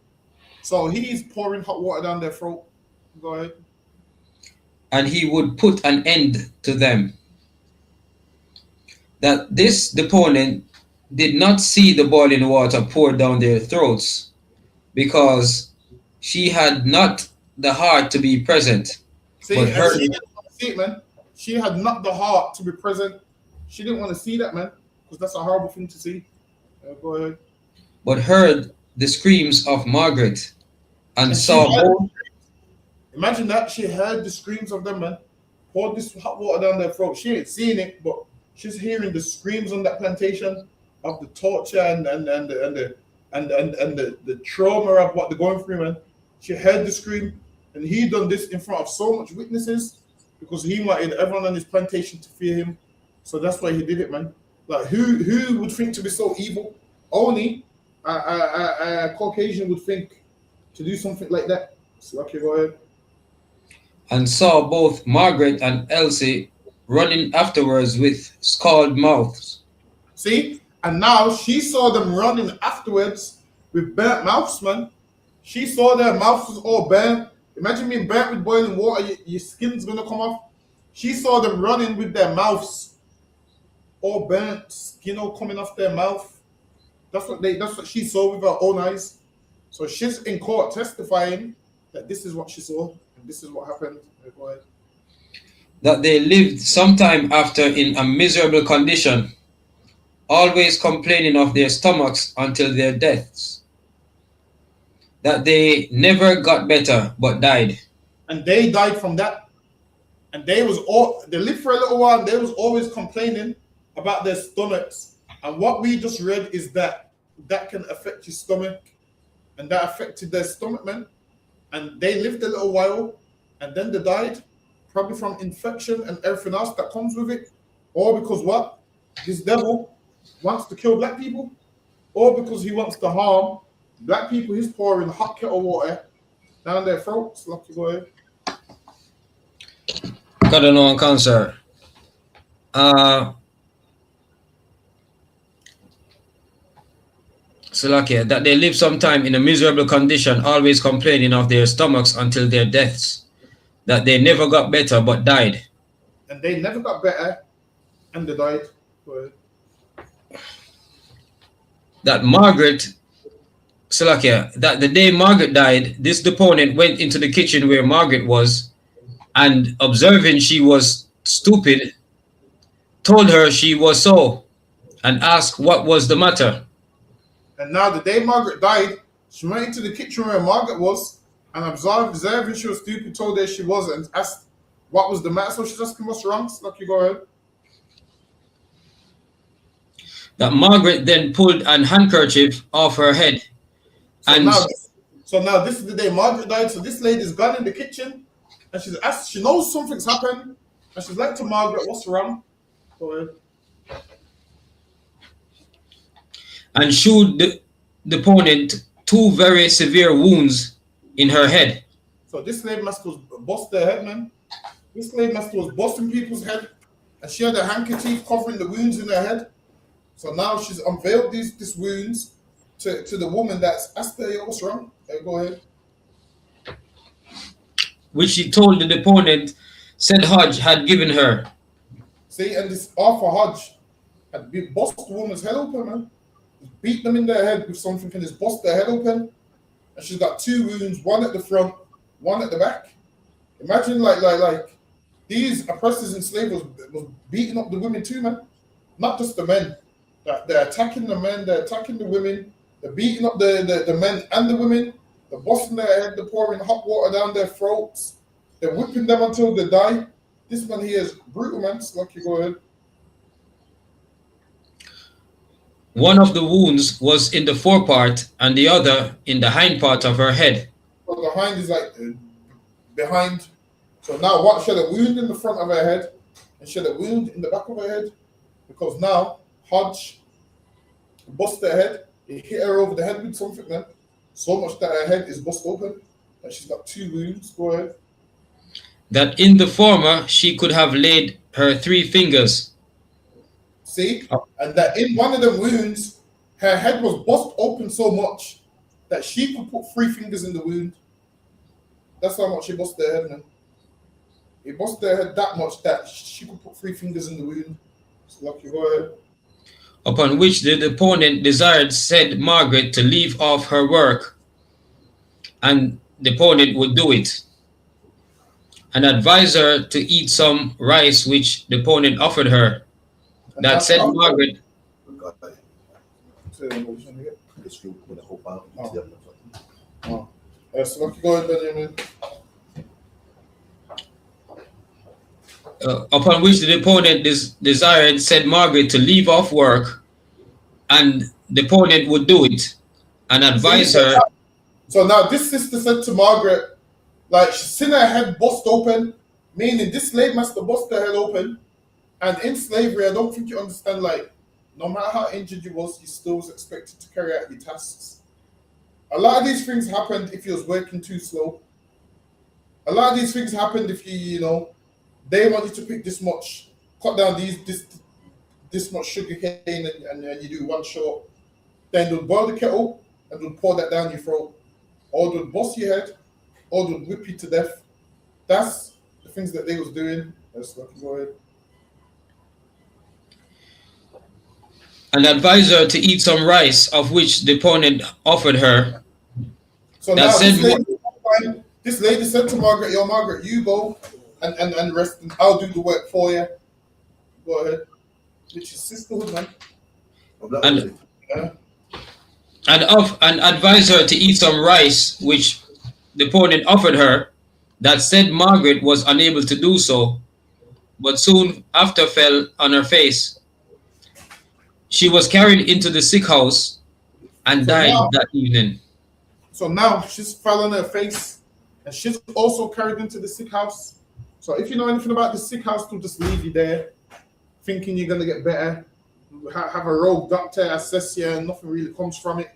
So he's pouring hot water down their throat. Go ahead.
And he would put an end to them. That this deponent did not see the boiling water poured down their throats, because she had not the heart to be present.
See,
but her,
she didn't want to see it, man. She had not the heart to be present. She didn't want to see that, man, because that's a horrible thing to see. Go ahead.
But heard the screams of Margaret and saw both.
Imagine that. She heard the screams of them, man. Poured this hot water down their throat. She ain't seeing it, but she's hearing the screams on that plantation of the torture and the trauma of what they're going through, man. She heard the scream, and he done this in front of so much witnesses because he wanted everyone on his plantation to fear him. So that's why he did it, man. Like, who would think to be so evil? Only a Caucasian would think to do something like that. So, okay, go ahead.
And saw both Margaret and Elsie running afterwards with scald mouths.
See? And now she saw them running afterwards with burnt mouths, man. She saw their mouths was all burnt. Imagine being burnt with boiling water, your skin's gonna come off. She saw them running with their mouths all burnt, skin all coming off their mouth. That's what she saw with her own eyes. So she's in court testifying that this is what she saw and this is what happened. Go ahead.
That they lived sometime after in a miserable condition, always complaining of their stomachs until their deaths. that they never got better but died.
And they died from that. And they lived for a little while and they was always complaining about their stomachs. And what we just read is that can affect your stomach. And that affected their stomach, man. And they lived a little while and then they died, probably from infection and everything else that comes with it. Or because what? This devil wants to kill black people. Or because he wants to harm black people. He's pouring hot kettle water down their throats. Lucky boy.
Got an on cancer. Slovakia, that they live sometime in a miserable condition, always complaining of their stomachs until their deaths. That they never got better but died.
And they never got better and they died.
That Margaret, Slovakia, that the day Margaret died, this deponent went into the kitchen where Margaret was and observing she was stupid, told her she was so and asked what was the matter.
And now the day Margaret died, she went into the kitchen where Margaret was and observing she was stupid, told her she was and asked what was the matter. So she's asking what's wrong. Lucky, go ahead.
That Margaret then pulled an handkerchief off her head.
So now this is the day Margaret died. So this lady's gone in the kitchen and she's asked, she knows something's happened. And she's like to Margaret, what's wrong? Go ahead.
And showed the opponent 2 very severe wounds in her head.
So this lady must was bust their head, man. This lady must was busting people's head. And she had a handkerchief covering the wounds in her head. So now she's unveiled these wounds to the woman that's asked her, what's wrong? Go ahead.
Which she told the opponent said Hodge had given her.
See, and this Arthur Hodge had bust the woman's head open, man. Beat them in their head with something and just bust their head open. And she's got 2 wounds, one at the front, one at the back. Imagine like these oppressors and slaves was beating up the women too, man. Not just the men. They're attacking the men, they're attacking the women, they're beating up the men and the women, they're busting their head, they're pouring hot water down their throats, they're whipping them until they die. This man here is brutal, man. It's lucky, go ahead.
One of the wounds was in the forepart and the other in the hind part of her head.
So the hind is like behind. So now what? She had a wound in the front of her head and she had a wound in the back of her head because now Hodge bust her head. He hit her over the head with something, man. So much that her head is bust open and she's got 2 wounds. Go ahead.
That in the former she could have laid her 3 fingers.
See? And that in one of the wounds, her head was bust open so much that she could put 3 fingers in the wound. That's how much he busted her head, man. He busted her head that much that she could put 3 fingers in the wound. So lucky, go ahead.
Upon which the opponent desired said Margaret to leave off her work, and the opponent would do it, and advised her to eat some rice which the opponent offered her. That said Margaret.
So lucky, go ahead, Benjamin.
Upon which the opponent desired said Margaret to leave off work, and the opponent would do it, and advise her.
So now this sister said to Margaret, like she's seen her head bust open, meaning this slave master bust her head open, and in slavery, I don't think you understand, like, no matter how injured you was, you still was expected to carry out your tasks. A lot of these things happened if you was working too slow. A lot of these things happened if you know, they want you to pick this much, cut down this much sugar cane and you do 1 shot. Then they'll boil the kettle and they'll pour that down your throat. Or they'll bust your head, or they'll whip you to death. That's the things that they was doing. Let's go ahead.
And advised her to eat some rice, of which the opponent offered her.
So now this lady said to Margaret, yo, Margaret, you go and rest, and I'll do the work for you. Go ahead. Which is sisterhood, man.
and advised her to eat some rice, which the opponent offered her. That said, Margaret was unable to do so, but soon after fell on her face. She was carried into the sick house and died that evening.
So now she's fell on her face, and she's also carried into the sick house. So if you know anything about the sick house, to just leave you there, thinking you're gonna get better, have a rogue doctor assess you, and nothing really comes from it.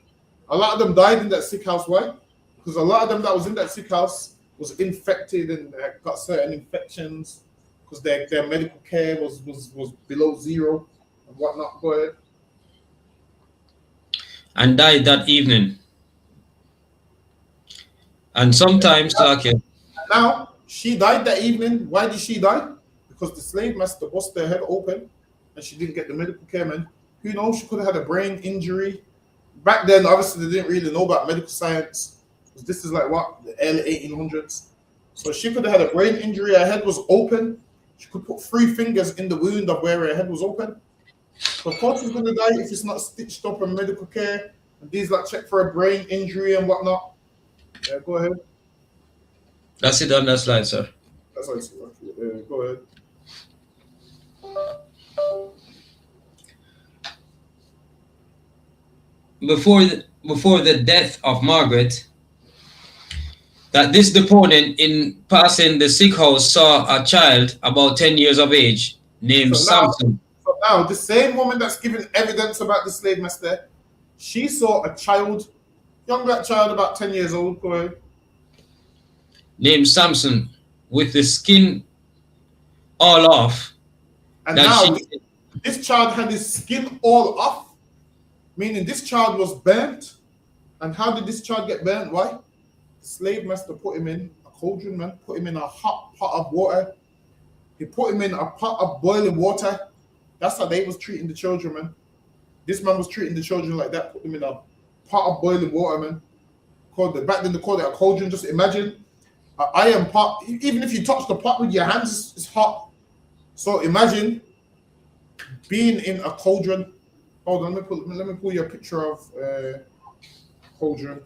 A lot of them died in that sick house. Why? Because a lot of them that was in that sick house was infected and got certain infections because their medical care was below zero and whatnot. Go ahead.
And died that evening. And sometimes,
now she died that evening. Why did she die? Because the slave master bust her head open, and she didn't get the medical care. Man, who knows? She could have had a brain injury. Back then, obviously, they didn't really know about medical science. Because this is like what, the early 1800s. So she could have had a brain injury. Her head was open. She could put 3 fingers in the wound of where her head was open. So of course she's gonna die if it's not stitched up in medical care. And these like check for a brain injury and whatnot. Yeah, go ahead.
That's it on that slide, sir.
That's what I see. Go ahead.
Before the death of Margaret, that this deponent in passing the sick house saw a child about 10 years of age named Samson.
So now the same woman that's giving evidence about the slave master, she saw a child, young black child about 10 years old, go ahead.
Named Samson, with the skin all off.
And now this child had his skin all off, meaning this child was burnt. And how did this child get burnt? Why? The slave master put him in a cauldron, man, put him in a hot pot of water. He put him in a pot of boiling water. That's how they was treating the children, man. This man was treating the children like that, put them in a pot of boiling water, man. Back then they called it a cauldron. Just imagine an iron pot. Even if you touch the pot with your hands, it's hot. So imagine being in a cauldron. Hold on, let me pull you a picture of cauldron.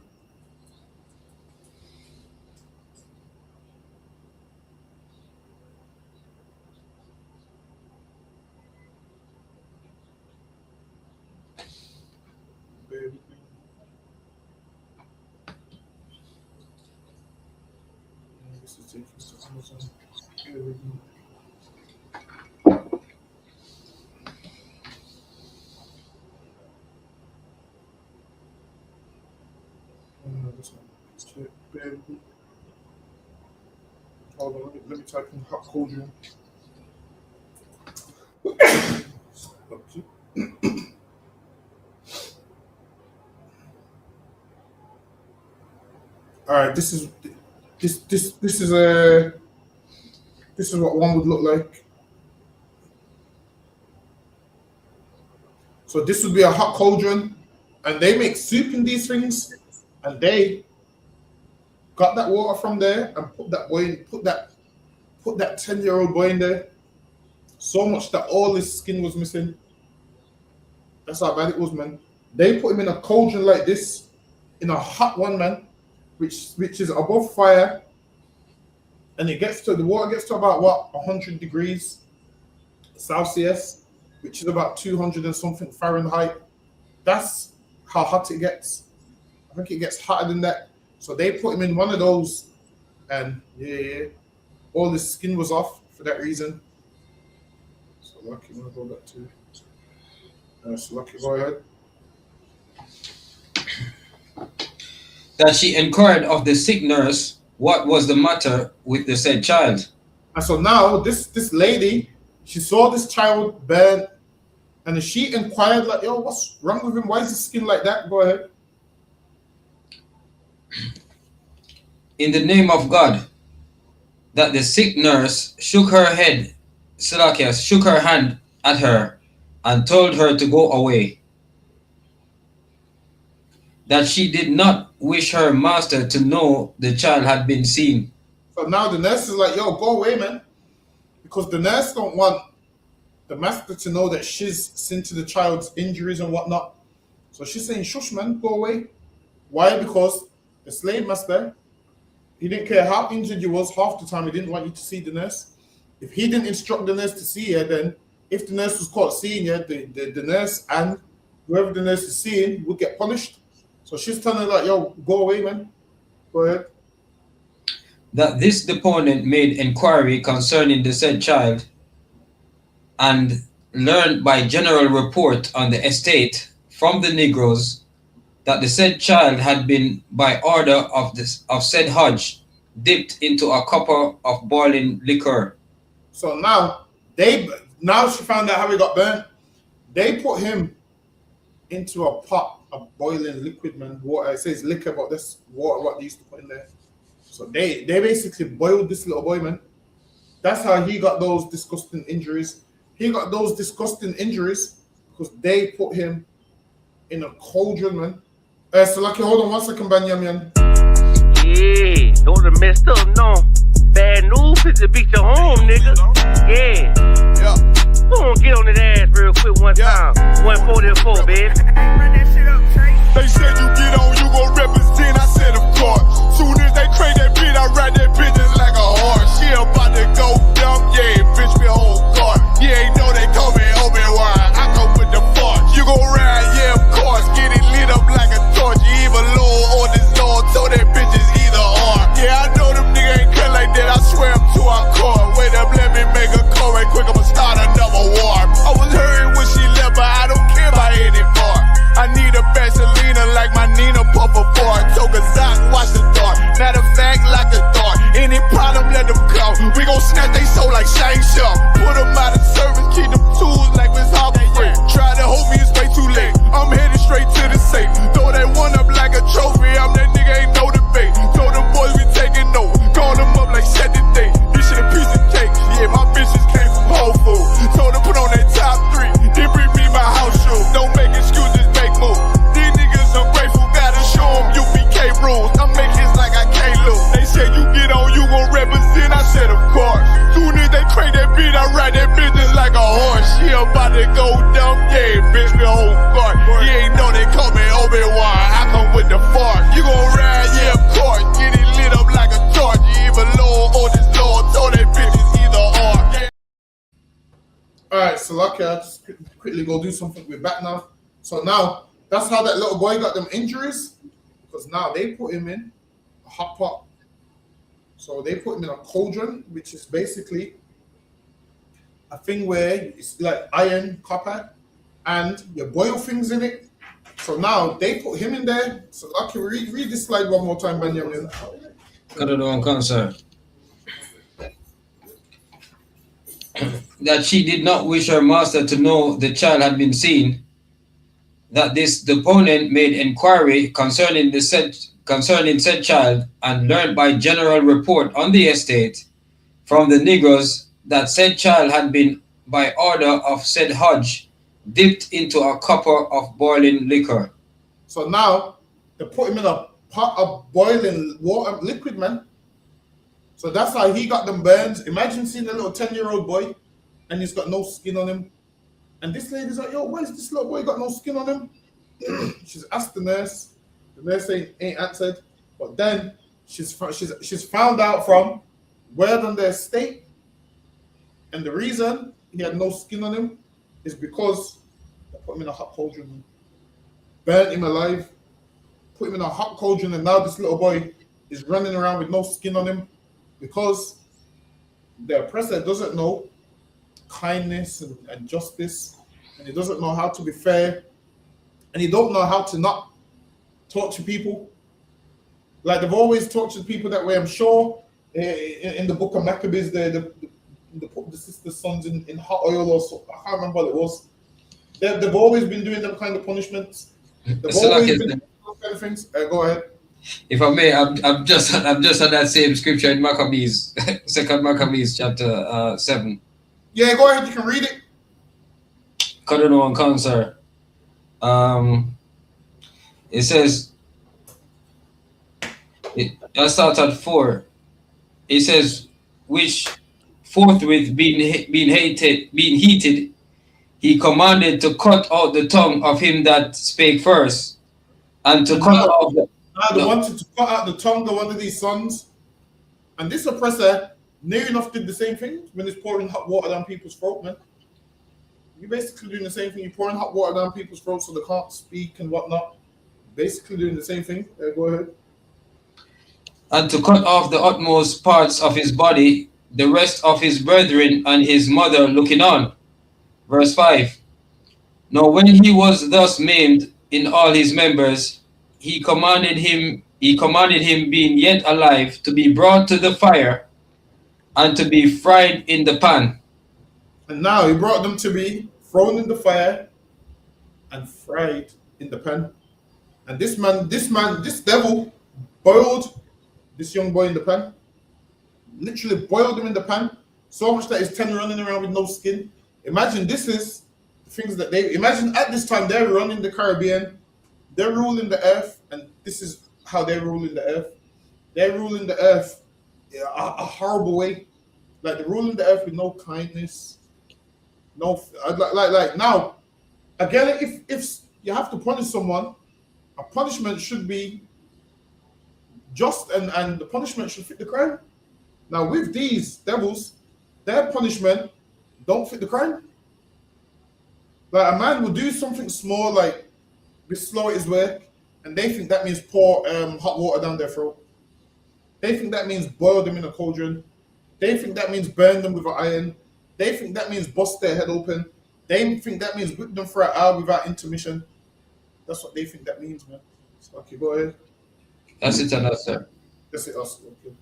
Hold on, let me type in hot cauldron. All right, this is what one would look like. So this would be a hot cauldron, and they make soup in these things, and they got that water from there and put that 10-year-old boy in there. So much that all his skin was missing. That's how bad it was, man. They put him in a cauldron like this, in a hot one, man, which is above fire, and the water gets to about 100 degrees Celsius, which is about 200 and something Fahrenheit. That's how hot it gets. I think it gets hotter than that. So they put him in one of those, and all his skin was off for that reason. So lucky, I'm gonna go back to. So lucky, go ahead.
That she inquired of the sick nurse what was the matter with the said child.
And so now this lady, she saw this child burn, and she inquired like, "Yo, what's wrong with him? Why is his skin like that?" Go ahead.
In the name of God, that the sick nurse shook her head, Salakia shook her hand at her and told her to go away. That she did not wish her master to know the child had been seen.
So now the nurse is like, "Yo, go away, man," because the nurse don't want the master to know that she's seen to the child's injuries and whatnot. So So she's saying, shush man, go away. Why? Because the slave master, he didn't care how injured you was, half the time he didn't want you to see the nurse. If he didn't instruct the nurse to see her, then if the nurse was caught seeing her, the nurse and whoever the nurse is seeing would get punished. So she's telling her like, yo, go away, man. Go ahead.
That this deponent made inquiry concerning the said child and learned by general report on the estate from the Negroes that the said child had been by order of said hodge dipped into a copper of boiling liquor.
So now she found out how he got burnt. They put him into a pot of boiling liquid, man. Water. It says liquor, but that's water what they used to put in there. So they basically boiled this little boy, man. That's how he got those disgusting injuries. He got those disgusting injuries because they put him in a cauldron, man. So lucky, hold on 1 second, Banyamin.
Yeah, don't have messed up, no. Bad news, fit to beat your home, nigga. Yeah. Go on, get on that ass real quick one time. 144, baby. Run that shit up, Trey.
They said you get on, you gon' represent. I said, of course. Soon as they crank that beat, I ride that bitch just like a horse. She about to go dumb, yeah, bitch, me whole car. You ain't know they call me Obi-Wan. I come with the force. You gon' ride, yeah, of course. Get it lit up like a torch. You even low on this Lord, so that bitch is either or. Yeah, I know them niggas ain't cut like that. I swear I'm to our core. Wait up, let me make a call right quick. I'ma start another war. I was hurting when she left, but I don't care about it anymore. I need a Vaseline like my Nina Puffer bar. Took a Zach, watch the dark. Matter of fact, like a dart. Any problem, let them come. We gon' snatch they soul like Shang Tsung. Put them out of service, keep them tools like Miss Hopper Free. Try to hold me, it's way too late. I'm headed straight to the safe. Throw that one up like a trophy. I'm that nigga, ain't no debate. Told them boys we taking over. Call them up like set the date. This shit a piece of cake. Yeah, my bitches came from Whole Foods. Told them put on that top 3. Then bring me my house shoes. Don't make excuses, make moves. These niggas ungrateful, gotta show them UPK rules. I'm making hits like I can't lose. They said you get on, you gon' represent. I said of course. Soon as they crank that beat, I ride that business like a horse. She about to go dumb, yeah, bitch, me whole car. You ain't know they call me Obi-Wan. I come with the force. You gon' ride, yeah, of course. Get it lit up like a torch. You even low on this Lord, so that bitch is either or.
Alright, so lucky, I'll just quickly go do something. We're back now. So now, that's how that little boy got them injuries. Because now they put him in a hot pot. So they put him in a cauldron, which is basically a thing where it's like iron, copper, and you boil things in it. So now they put him in there. So lucky, read this slide one more time, Benjamin.
Got it on concern. That she did not wish her master to know the child had been seen, that this deponent made inquiry concerning said child and learned by general report on the estate from the Negroes that said child had been by order of said hodge dipped into a copper of boiling liquor.
So now they put him in a pot of boiling water, liquid, man. So that's how he got them burns. Imagine seeing a little 10-year-old boy and he's got no skin on him. And this lady's like, yo, why is this little boy got no skin on him? She's asked the nurse. The nurse ain't answered. But then she's found out from word on the estate. And the reason he had no skin on him is because they put him in a hot cauldron. Burnt him alive. Put him in a hot cauldron, and now this little boy is running around with no skin on him because the oppressor doesn't know kindness and justice, and he doesn't know how to be fair, and he don't know how to not torture people. Like they've always tortured people that way. I'm sure in the book of Maccabees, they put the sister's sons in hot oil or so. I can't remember what it was. They've always been doing them kind of punishments. They've always been doing those kind of things. Go ahead.
If I may, I'm just on that same scripture in Maccabees, 2 Maccabees chapter 7.
Yeah, go ahead. You can read it.
Cutting on concern. It says, I start at 4. It says, which forthwith being heated, he commanded to cut out the tongue of him that spake first, and to cut off the...
They wanted to cut out the tongue of one of these sons. And this oppressor near enough did the same thing when he's pouring hot water down people's throat, man. You're basically doing the same thing. You're pouring hot water down people's throats so they can't speak and whatnot. Basically doing the same thing. Go ahead.
And to cut off the utmost parts of his body, the rest of his brethren and his mother looking on. Verse 5. Now when he was thus maimed in all his members, he commanded him being yet alive to be brought to the fire and to be fried in the pan.
And now he brought them to be thrown in the fire and fried in the pan. And this devil boiled this young boy in the pan. Literally boiled him in the pan. So much that his tongue running around with no skin. Imagine this is the things that imagine at this time they're running the Caribbean. They're ruling the earth, and this is how they're ruling the earth. They're ruling the earth a horrible way. Like they're ruling the earth with no kindness. No, like now, again, if you have to punish someone, a punishment should be just and the punishment should fit the crime. Now with these devils, their punishment don't fit the crime. Like a man will do something small, like be slow at his work, and they think that means pour hot water down their throat. They think that means boil them in a cauldron. They think that means burn them with an iron. They think that means bust their head open. They think that means whip them for an hour without intermission. That's what they think that means, man. So, okay, go ahead.
That's it on us, sir.
That's it, us. Okay.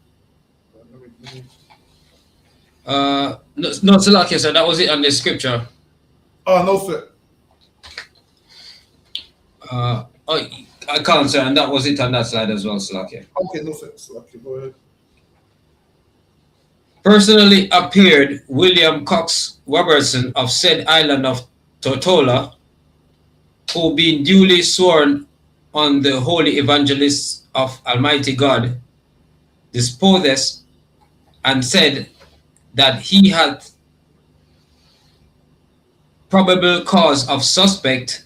No, Salakia, sir. That was it on the scripture.
Oh, no, sir.
I can't, sir. And that was it on that slide as well, Salakia.
Okay, no, sir. Salakia, go ahead.
Personally appeared William Cox Robertson of said island of Tortola, who being duly sworn on the holy evangelists of Almighty God, disposed and said that he had probable cause of suspect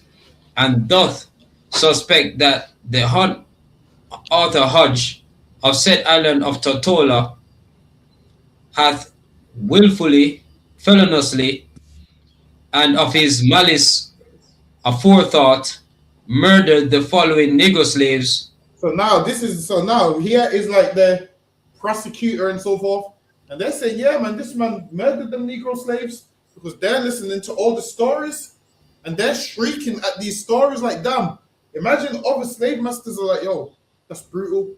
and doth suspect that the Arthur Hodge of said island of Tortola hath willfully, feloniously, and of his malice aforethought murdered the following Negro slaves.
So now here is like the prosecutor and so forth, and they're saying, yeah, man, this man murdered them Negro slaves because they're listening to all the stories and they're shrieking at these stories like, damn, imagine other slave masters are like, yo, that's brutal.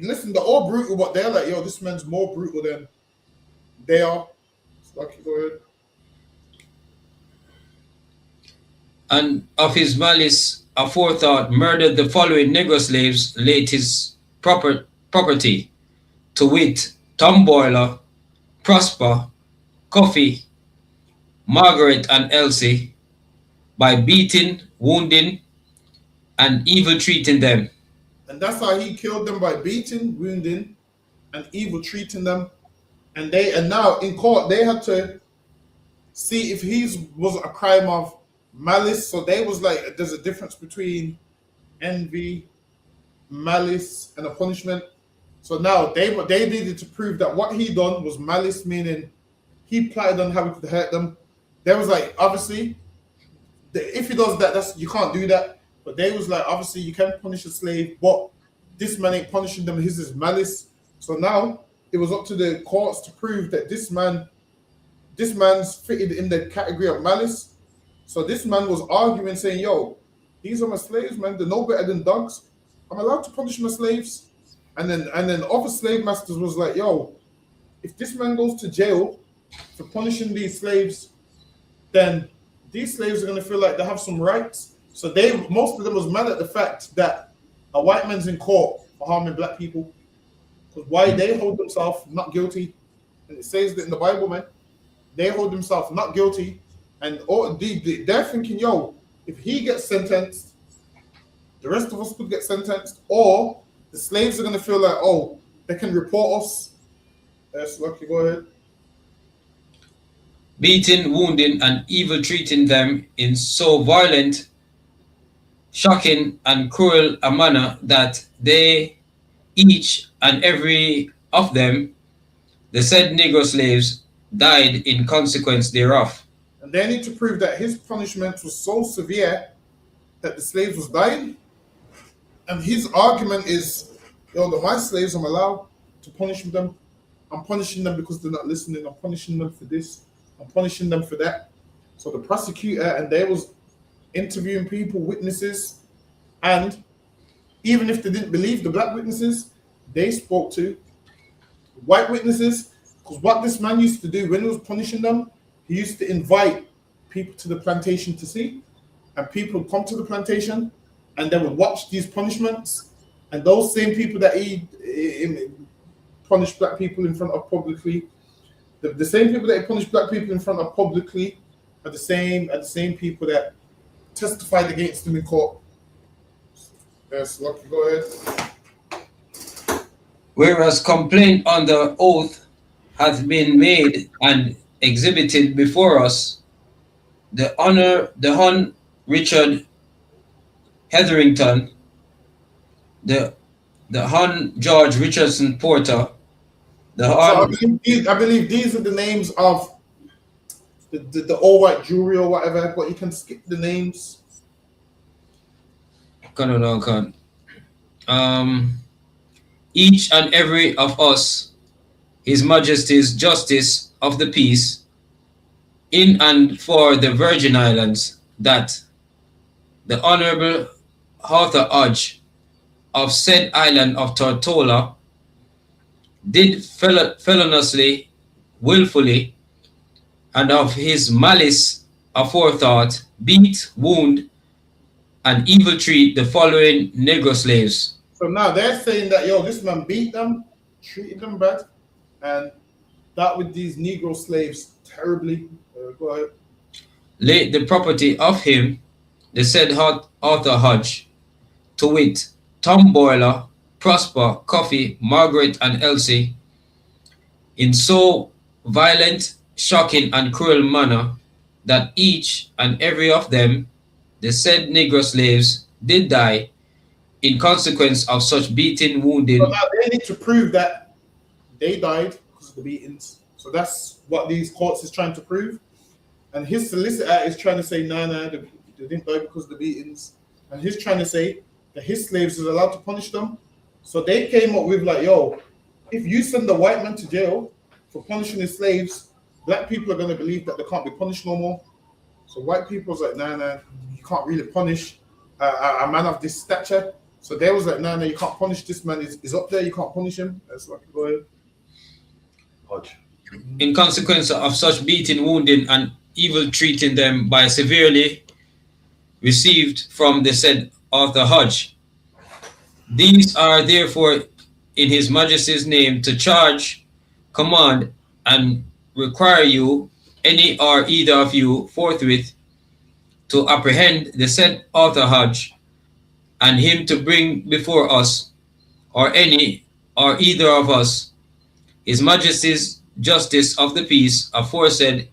Listen, they're all brutal, but they're like, yo, this man's more brutal than they are. Lucky, go ahead.
And of his malice aforethought murdered the following Negro slaves, laid his property, to wit, Tom Boiler, Prosper, Coffee, Margaret, and Elsie, by beating, wounding, and evil treating them.
And that's how he killed them, by beating, wounding, and evil treating them. And now in court they had to see if his was a crime of malice. So they was like, there's a difference between envy, malice, and a punishment. So now they needed to prove that what he done was malice, meaning he plotted on how he could hurt them. They was like, obviously, if he does that, you can't do that. But they was like, obviously, you can punish a slave, but this man ain't punishing them. His is malice. So now it was up to the courts to prove that this man's fitted in the category of malice. So this man was arguing, saying, yo, these are my slaves, man. They're no better than dogs. I'm allowed to punish my slaves. And then other slave masters was like, yo, if this man goes to jail for punishing these slaves, then these slaves are going to feel like they have some rights. So most of them was mad at the fact that a white man's in court for harming black people. Because why they hold themselves not guilty, and it says that in the Bible, man, they hold themselves not guilty, and they're thinking, yo, if he gets sentenced, the rest of us could get sentenced, or the slaves are going to feel like, oh, they can report us. That's lucky. Go ahead.
beating, wounding, and evil treating them in so violent, shocking, and cruel a manner that they, each and every of them, the said Negro slaves, died in consequence thereof.
And they need to prove that his punishment was so severe that the slaves was dying. And his argument is, my slaves, I'm allowed to punish them. I'm punishing them because they're not listening. I'm punishing them for this. I'm punishing them for that. So the prosecutor and they was interviewing people, witnesses, and even if they didn't believe the black witnesses, they spoke to white witnesses. Because what this man used to do when he was punishing them, he used to invite people to the plantation to see, and people would come to the plantation and they would watch these punishments, and those same people that he punished black people in front of publicly, the same people that he punished black people in front of publicly are the same people that testified against him in court. Yes, Lucky, go ahead.
Whereas complaint on the oath hath been made and exhibited before us, the Hon. Richard Hetherington, the Hon. George Richardson Porter, the Hon.
So I believe these are the names of the all white jury or whatever, but you can skip the names.
Each and every of us, His Majesty's Justice of the Peace, in and for the Virgin Islands, that the Honorable Arthur Hodge of said island of Tortola did feloniously, willfully, and of his malice aforethought, beat, wound, and evil treat the following Negro slaves.
So now they're saying that, this man beat them, treated them bad, and that with these Negro slaves terribly. Go ahead.
Laid the property of him, the said Arthur Hodge, to wit, Tom Boiler, Prosper, Coffee, Margaret, and Elsie, in so violent, shocking, and cruel manner that each and every of them, the said Negro slaves, did die in consequence of such beating, wounding.
So now they need to prove that they died because of the beatings. So that's what these courts is trying to prove. And his solicitor is trying to say, no, they didn't die because of the beatings. And he's trying to say that his slaves is allowed to punish them. So they came up with if you send the white man to jail for punishing his slaves, black people are going to believe that they can't be punished no more. So white people's like, no, you can't really punish a man of this stature. So they was like, no, you can't punish this man. He's up there, you can't punish him. That's like, go ahead.
Hodge.
In consequence of such beating, wounding, and evil treating them by severely received from the said Arthur Hodge. These are therefore in His Majesty's name to charge, command, and require you, any or either of you, forthwith to apprehend the said Arthur Hodge, and him to bring before us, or any or either of us, His Majesty's Justice of the Peace aforesaid,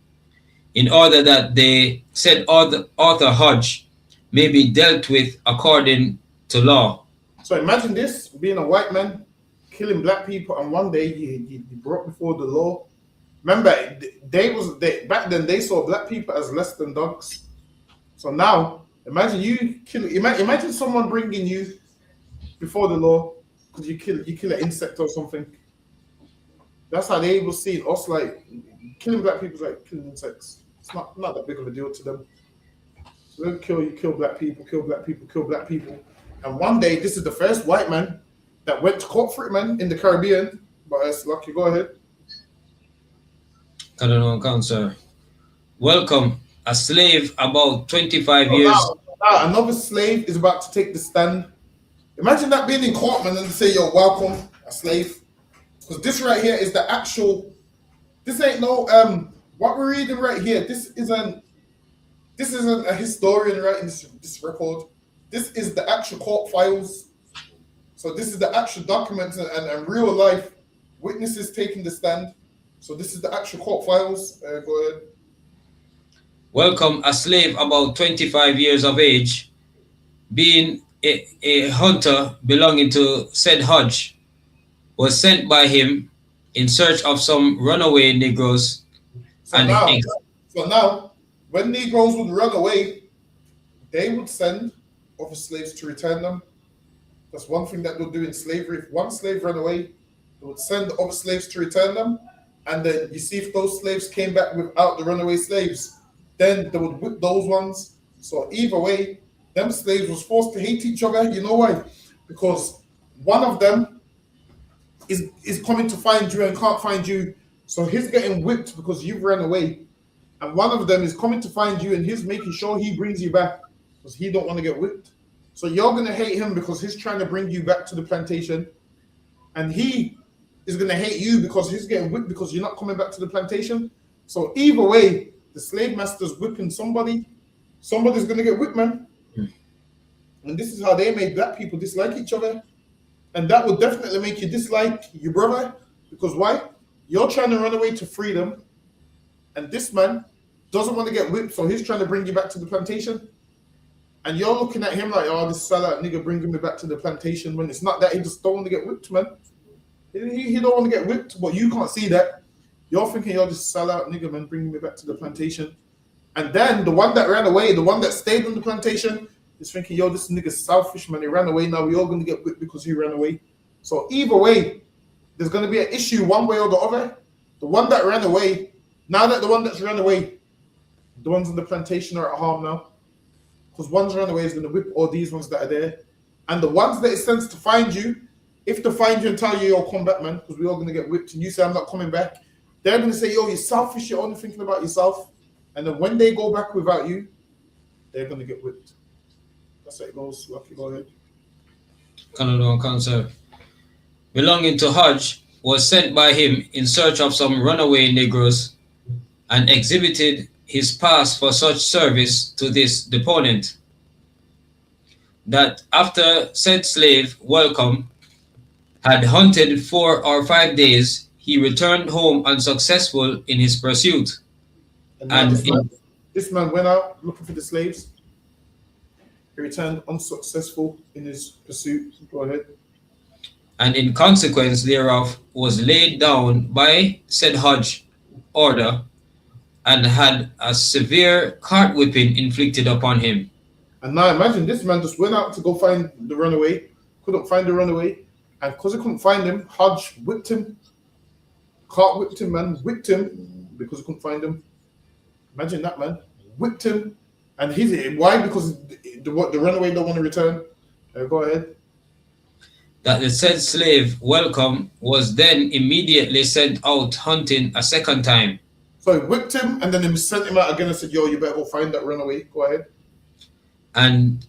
in order that they said Arthur Hodge may be dealt with according to law.
So imagine this, being a white man, killing black people, and one day he brought before the law. Remember, back then they saw black people as less than dogs. So now, imagine imagine someone bringing you before the law because you kill an insect or something. That's how they will see us, like killing black people is like killing insects. It's not that big of a deal to them. So they'll kill black people, kill black people, kill black people. And one day, this is the first white man that went to court for it, man, in the Caribbean. But it's lucky. Go ahead.
I don't know, Counselor. Welcome. A slave about 25 years.
Now, another slave is about to take the stand. Imagine that being in court, man, and they say, "Yo, welcome, a slave." Because this right here is the actual. This ain't no what we're reading right here. This isn't a historian writing this record. This is the actual court files. So this is the actual documents and real life witnesses taking the stand. So this is the actual court files. Go ahead.
Welcome, a slave about 25 years of age, being a hunter belonging to said Hodge, was sent by him in search of some runaway Negroes.
So now, when Negroes would run away, they would send other slaves to return them. That's one thing that they'll do in slavery. If one slave ran away, they would send other slaves to return them. And then you see if those slaves came back without the runaway slaves, then they would whip those ones. So either way, them slaves was forced to hate each other. You know why? Because one of them is coming to find you and can't find you. So he's getting whipped because you've run away. And one of them is coming to find you and he's making sure he brings you back because he don't want to get whipped. So you're going to hate him because he's trying to bring you back to the plantation. And he is going to hate you because he's getting whipped because you're not coming back to the plantation. So either way, the slave master's whipping somebody. Somebody's going to get whipped, man. And this is how they made black people dislike each other. And that will definitely make you dislike your brother. Because why? You're trying to run away to freedom. And this man doesn't want to get whipped, so he's trying to bring you back to the plantation. And you're looking at him like, oh, this sellout nigga bringing me back to the plantation. When it's not that, he just don't want to get whipped, man. He don't want to get whipped, but you can't see that. You're thinking you're just sellout nigga, man, bringing me back to the plantation. And then the one that ran away, the one that stayed on the plantation, is thinking, yo, this nigga's selfish, man. He ran away. Now we're all going to get whipped because he ran away. So either way, there's going to be an issue one way or the other. The one that ran away, now that the one that's ran away, the ones on the plantation are at harm now. Because one's run away is going to whip all these ones that are there. And the ones that it sends to find you, if they find you and tell you, yo, come back, man, because we're all going to get whipped, and you say, I'm not coming back, they're going to say, yo, you're selfish, you're only thinking about yourself. And then when they go back without you, they're going to get whipped. That's how it goes. Lucky, go ahead.
Canada Council, belonging to Hodge, was sent by him in search of some runaway Negroes and exhibited his pass for such service to this deponent, that after said slave, Welcome, had hunted 4 or 5 days, he returned home unsuccessful in his pursuit.
And this man went out looking for the slaves. He returned unsuccessful in his pursuit. Go ahead.
And in consequence thereof was laid down by said Hodge order and had a severe cart whipping inflicted upon him.
And now imagine this man just went out to go find the runaway, couldn't find the runaway, and because he couldn't find him, Hodge whipped him, cart whipped him, man, whipped him because he couldn't find him. Imagine that, man, whipped him, and why? Because the runaway don't want to return. Go ahead.
That the said slave, Welcome, was then immediately sent out hunting a second time.
So he whipped him and then he sent him out again and said, yo, you better go find that runaway. Go ahead.
And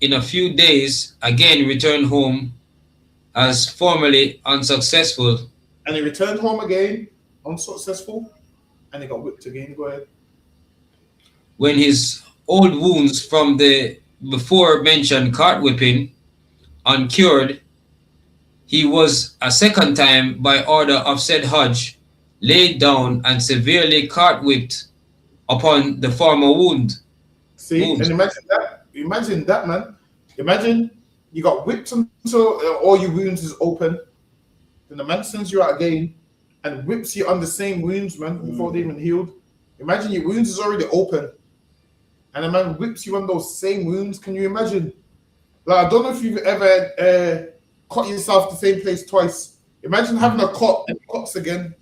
in a few days, again returned home as formerly unsuccessful.
And he returned home again, unsuccessful, and he got whipped again. Go ahead.
When his old wounds from the before mentioned cart whipping uncured, he was a second time, by order of said Hodge, laid down and severely cart whipped upon the former wound.
See, and imagine that, man. Imagine you got whipped until all your wounds is open. Then the man sends you out again and whips you on the same wounds, man, before they even healed. Imagine your wounds is already open. And a man whips you on those same wounds. Can you imagine? Like, I don't know if you've ever cut yourself the same place twice. Imagine having a cut and it cuts again,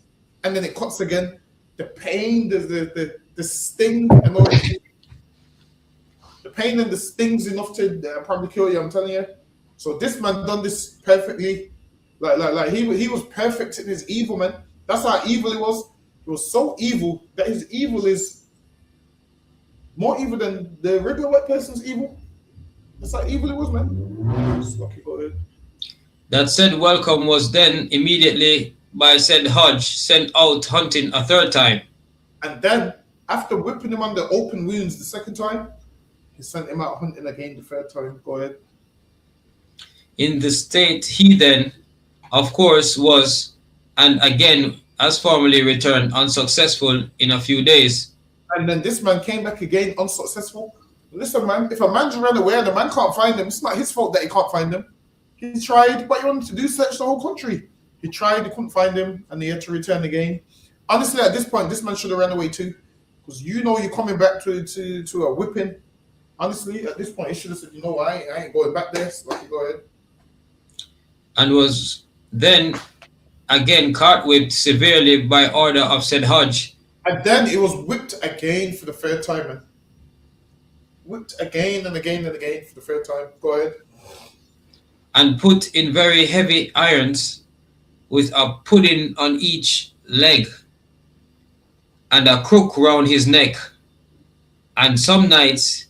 and then it cuts again. The pain, the sting, and all that. The pain and the sting's enough to probably kill you, I'm telling you. So this man done this perfectly. Like he was perfect in his evil, man. That's how evil he was. He was so evil that his evil is more evil than the regular white person's evil. That's how evil it was, man. Lucky, go ahead.
That said Welcome was then immediately by said Hodge sent out hunting a third time.
And then, after whipping him on the open wounds the second time, he sent him out hunting again the third time. Go ahead.
In the state he then, of course, was, and again, as formerly returned unsuccessful in a few days.
And then this man came back again, unsuccessful. Listen, man, if a man's run away and the man can't find him, it's not his fault that he can't find him. He tried, but he wanted to do search the whole country. He tried, he couldn't find him, and he had to return again. Honestly, at this point, this man should have ran away too. Because you know you're coming back to a whipping. Honestly, at this point, he should have said, you know what, I ain't going back there. So go ahead.
And was then again caught whipped severely by order of said Hodge.
And then it was whipped again for the third time, man. Whipped again and again and again for the third time. Go ahead.
And put in very heavy irons with a pudding on each leg and a crook round his neck. And some nights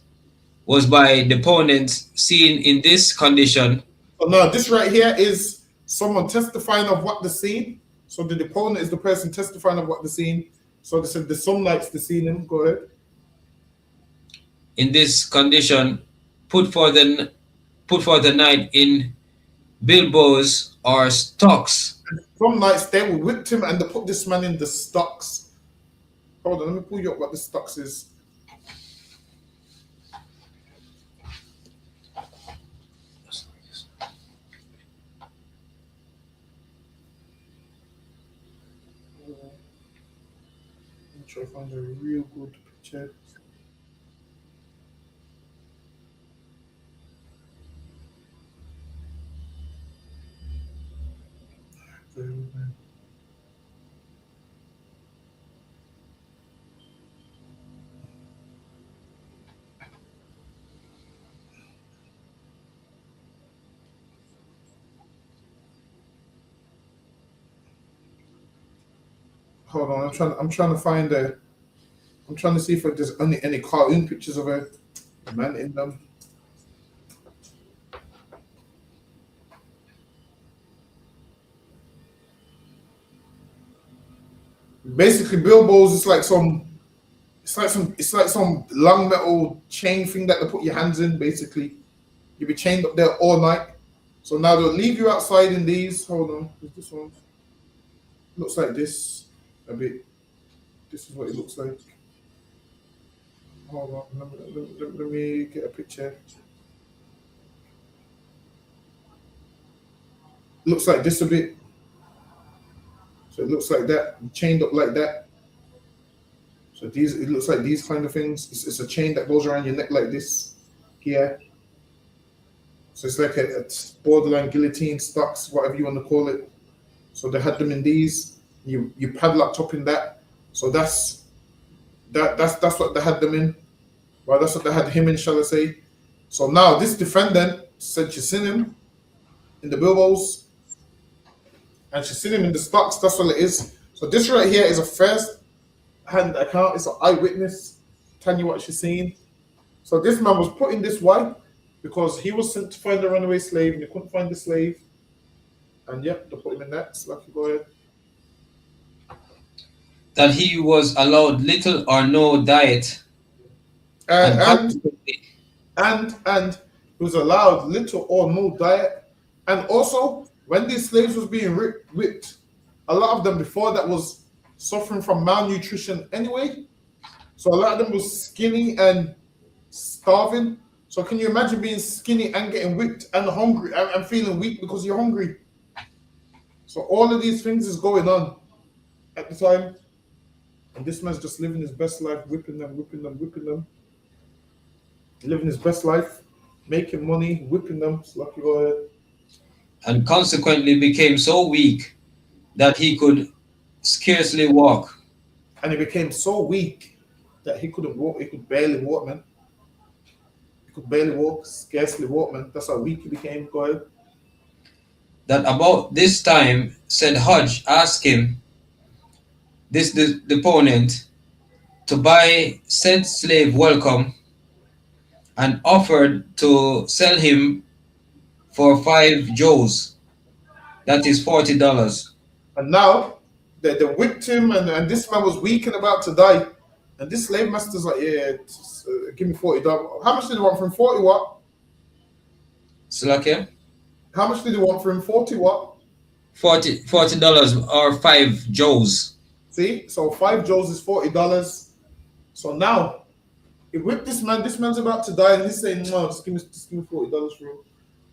was by the opponents seen in this condition.
So now this right here is someone testifying of what the scene. So the deponent is the person testifying of what the scene. So they said the some nights they seen him. Go ahead.
In this condition, put for the night in bilboes or stocks.
Some nights they will whipped him and they put this man in the stocks. Hold on, let me pull you up what the stocks is. Try to find a real good picture. Hold on, I'm trying to find I'm trying to see if there's any cartoon pictures of a man in them. Basically, bilboes is like some long metal chain thing that they put your hands in. Basically, you'll be chained up there all night. So now they'll leave you outside in these. Hold on, is this one? Looks like this a bit. This is what it looks like. Hold on, let me get a picture. Looks like this a bit. So it looks like that, chained up like that. So it looks like these kind of things. It's a chain that goes around your neck like this here. So it's like a borderline guillotine, stocks, whatever you want to call it. So they had them in these. You padlocked up in that. So that's what they had them in. Well, that's what they had him in, shall I say. So now this defendant said she's seen him in the bilboes and she's seen him in the stocks. That's what it is. So this right here is a first-hand account. It's an eyewitness telling you what she's seen. So this man was put in this way because he was sent to find a runaway slave and he couldn't find the slave. And yep, they put him in that. So like, go ahead.
That he was allowed little or no diet.
And he was allowed little or no diet. And also, when these slaves was being whipped, a lot of them before that was suffering from malnutrition anyway. So a lot of them was skinny and starving. So can you imagine being skinny and getting whipped and hungry and feeling weak because you're hungry? So all of these things is going on at the time. And this man's just living his best life, whipping them. Living his best life, making money, whipping them. So like, go ahead.
And consequently became so weak that he could scarcely walk.
And he became so weak that he couldn't walk. He could barely walk, man. He could barely walk, scarcely walk, man. That's how weak he became. Go ahead.
That about this time, said Hodge asked him, the opponent, to buy said slave welcome and offered to sell him for 5 joes. That is $40.
And now they whipped him and this man was weak and about to die. And this slave master's like, yeah, give me $40. How much did he want for him? 40 what?
Slakia?
How much did he want for him? 40 what?
$40 or 5 joes.
See, so 5 joes is $40. So now, with this man's about to die, and he's saying, "No, just give me $40 for him."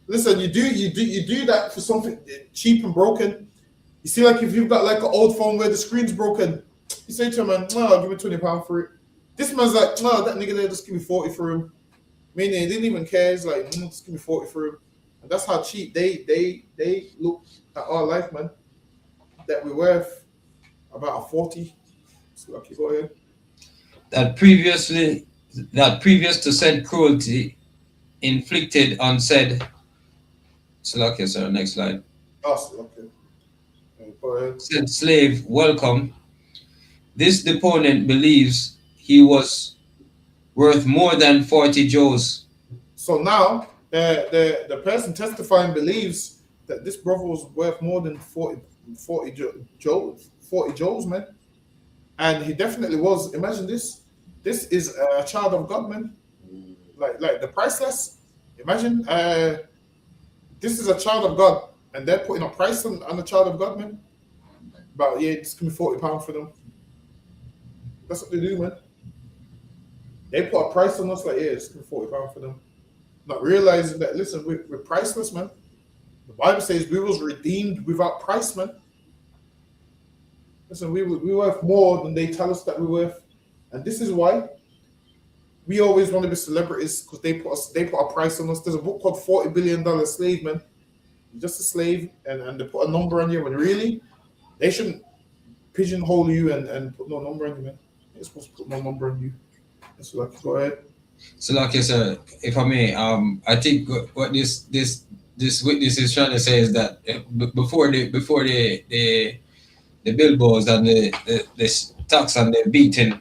Listen, you do that for something cheap and broken. You see, like if you've got like an old phone where the screen's broken, you say to a man, "No, give me £20 for it." This man's like, "No, that nigga there, just give me 40 for him." Meaning he didn't even care. He's like, "Just give me 40 for him." And that's how cheap they look at our life, man. That we're worth about a 40. So lucky, go ahead.
That previous to said cruelty inflicted on said. Slovakia, sir. Next slide.
Oh, okay. Go ahead.
Said slave, welcome. This deponent believes he was worth more than 40 Joes.
So now the person testifying believes that this brother was worth more than 40 Joes, man. And he definitely was. Imagine this. This is a child of God, man. Like the priceless. Imagine this is a child of God, and they're putting a price on a child of God, man. But yeah, just give me £40 for them. That's what they do, man. They put a price on us, like, yeah, just give me £40 for them. Not realizing that, listen, we're priceless, man. The Bible says we was redeemed without price, man. Listen, we worth more than they tell us that we're worth. And this is why we always want to be celebrities, because they put a price on us. There's a book called $40 Billion Slave, man. You're just a slave, and they put a number on you, when really they shouldn't pigeonhole you and put no number on you, man. They're supposed to put no number on you. So like, go ahead.
So like, sir, if I may, I think what this witness is trying to say is that before the billboards and the stocks and the beating,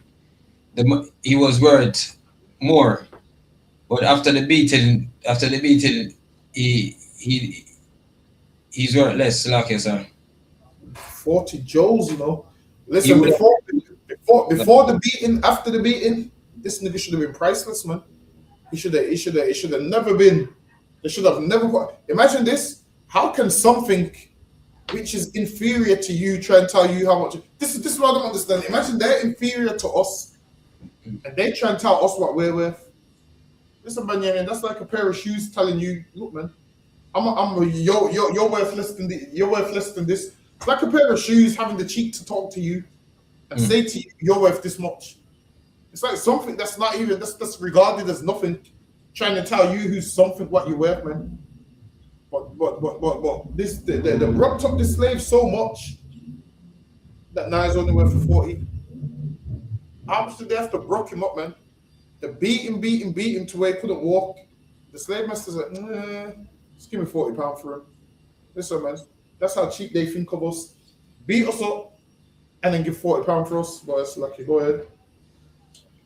he was worth more, but after the beating, he's worth less. Like, sir.
40 Joes, you know. Listen, before the beating, after the beating, this nigga should have been priceless, man. He should have never been. They should have never put. Imagine this. How can something which is inferior to you try and tell you how much? This is what I don't understand. Imagine they're inferior to us, and they try and tell us what we're worth. Listen, man, yeah, man, that's like a pair of shoes telling you, look, man, you're worth less than you're worth less than this. It's like a pair of shoes having the cheek to talk to you and say to you, you're worth this much. It's like something that's not even that's regarded as nothing, trying to tell you who's something what you're worth, man. But this they brought up the slave so much that now he's only worth 40. How much did they have to broke him up, man? They beat him to where he couldn't walk. The slave master's like, just give me £40 for him. Listen, man, that's how cheap they think of us. Beat us up and then give £40 for us. But it's lucky. Go ahead.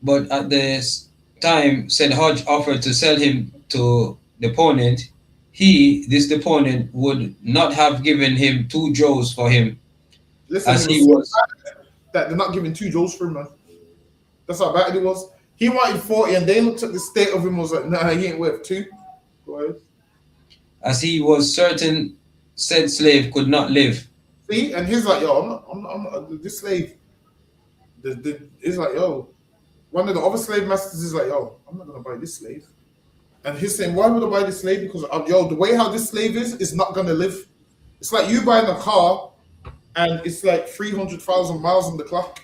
But at this time, said Hodge offered to sell him to the opponent. This deponent, would not have given him 2 Joes for him.
Listen,
as he was.
That they're not giving 2 Joes for him, man. That's how bad it was. He wanted 40, and they looked at the state of him and was like, nah, he ain't worth 2. Go ahead.
As he was certain said slave could not live.
See, and he's like, yo, I'm not this slave. He's like, yo, one of the other slave masters is like, yo, I'm not gonna buy this slave. And he's saying, why would I buy this slave? Because the way how this slave is not gonna live. It's like you buying a car and it's like 300,000 miles on the clock.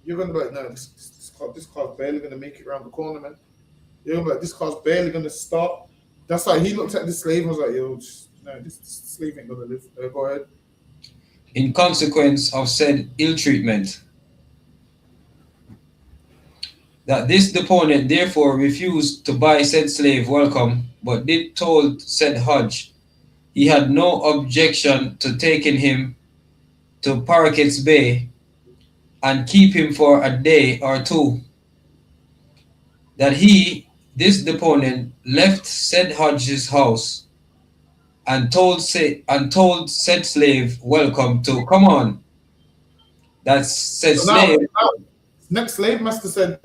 You're gonna be like, no, this car's barely gonna make it around the corner, man. You're gonna be like, this car's barely gonna start. That's why he looked at this slave and was like, yo, no, this slave ain't gonna live. Go ahead.
In consequence of said ill treatment, that this deponent therefore refused to buy said slave welcome, but did told said Hodge he had no objection to taking him to Parakeet's Bay and keep him for a day or 2. That this deponent, left said Hodge's house and told said slave welcome to come on. That said slave.
Next slave master said,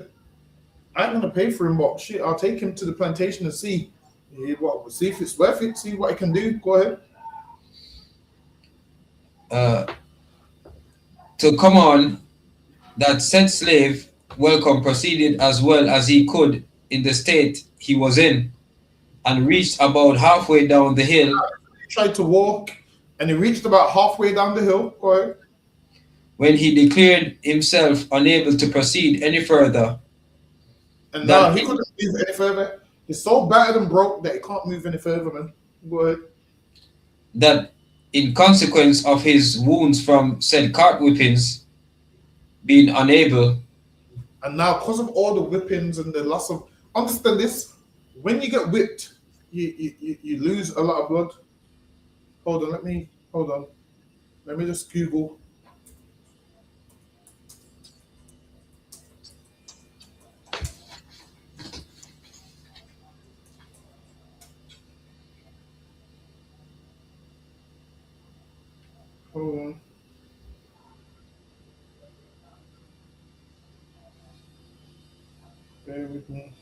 I ain't gonna pay for him, but shit, I'll take him to the plantation and see if it's worth it, see what I can do. Go ahead.
To come on, that said slave Welcome proceeded as well as he could in the state he was in, and reached about halfway down the hill.
He tried to walk, and he reached about halfway down the hill. Go ahead.
When he declared himself unable to proceed any further.
And now he couldn't move any further. He's so battered and broke that he can't move any further, man. Go ahead.
That in consequence of his wounds from said cart whippings, being unable.
And now, because of all the whippings and the loss of, understand this, when you get whipped, you lose a lot of blood. Hold on. Let me just Google. Hold on. Bear with me.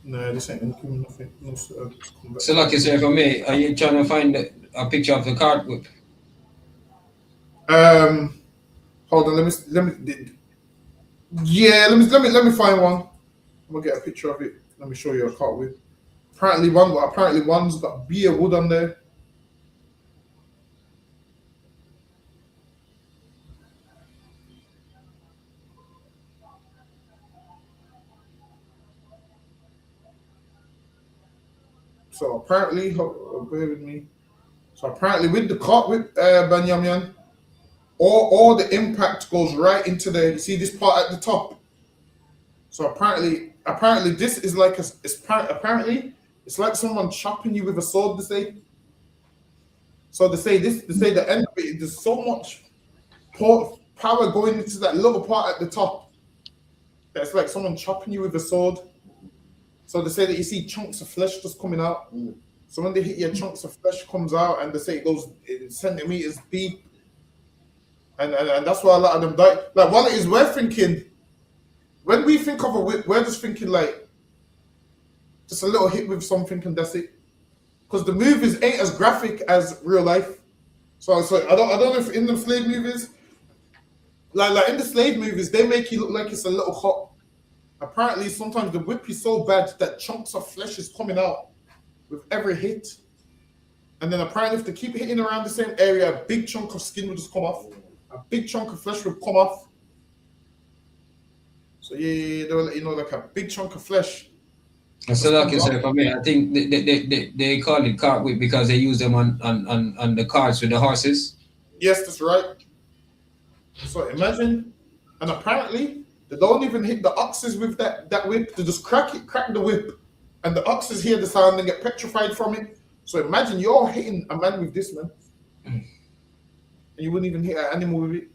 No, this ain't gonna give me nothing. No,
So, like you said, for me, are you trying to find a picture of the cart whip?
Hold on. Let me find one. I'm gonna get a picture of it. Let me show you a cart whip. Apparently one's got beer wood on there. So apparently, bear with me. So apparently, with the cart whip, Banyaman, all the impact goes right into the. You see this part at the top. So apparently, this is like apparently it's like someone chopping you with a sword. They say. So they say the end of it. There's so much power going into that little part at the top. That's like someone chopping you with a sword. So they say that you see chunks of flesh just coming out. So when they hit you, chunks of flesh comes out, and they say it goes centimeters deep. And that's why a lot of them die. Like one is we're thinking, when we think of a whip, we're just thinking like just a little hit with something and that's it. Because the movies ain't as graphic as real life. So I don't know if in the slave movies, like in the slave movies, they make you look like it's a little hot. Apparently, sometimes the whip is so bad that chunks of flesh is coming out with every hit. And then apparently, if they keep hitting around the same area, a big chunk of skin will just come off. A big chunk of flesh will come off. So yeah, they'll let you know like a big chunk of flesh.
And so like you said, for me, I think they call it cart whip because they use them on the carts with the horses.
Yes, that's right. So imagine, and apparently they don't even hit the oxes with that whip. They just crack the whip, and the oxes hear the sound and get petrified from it. So imagine you're hitting a man with this, man, and you wouldn't even hit an animal with it.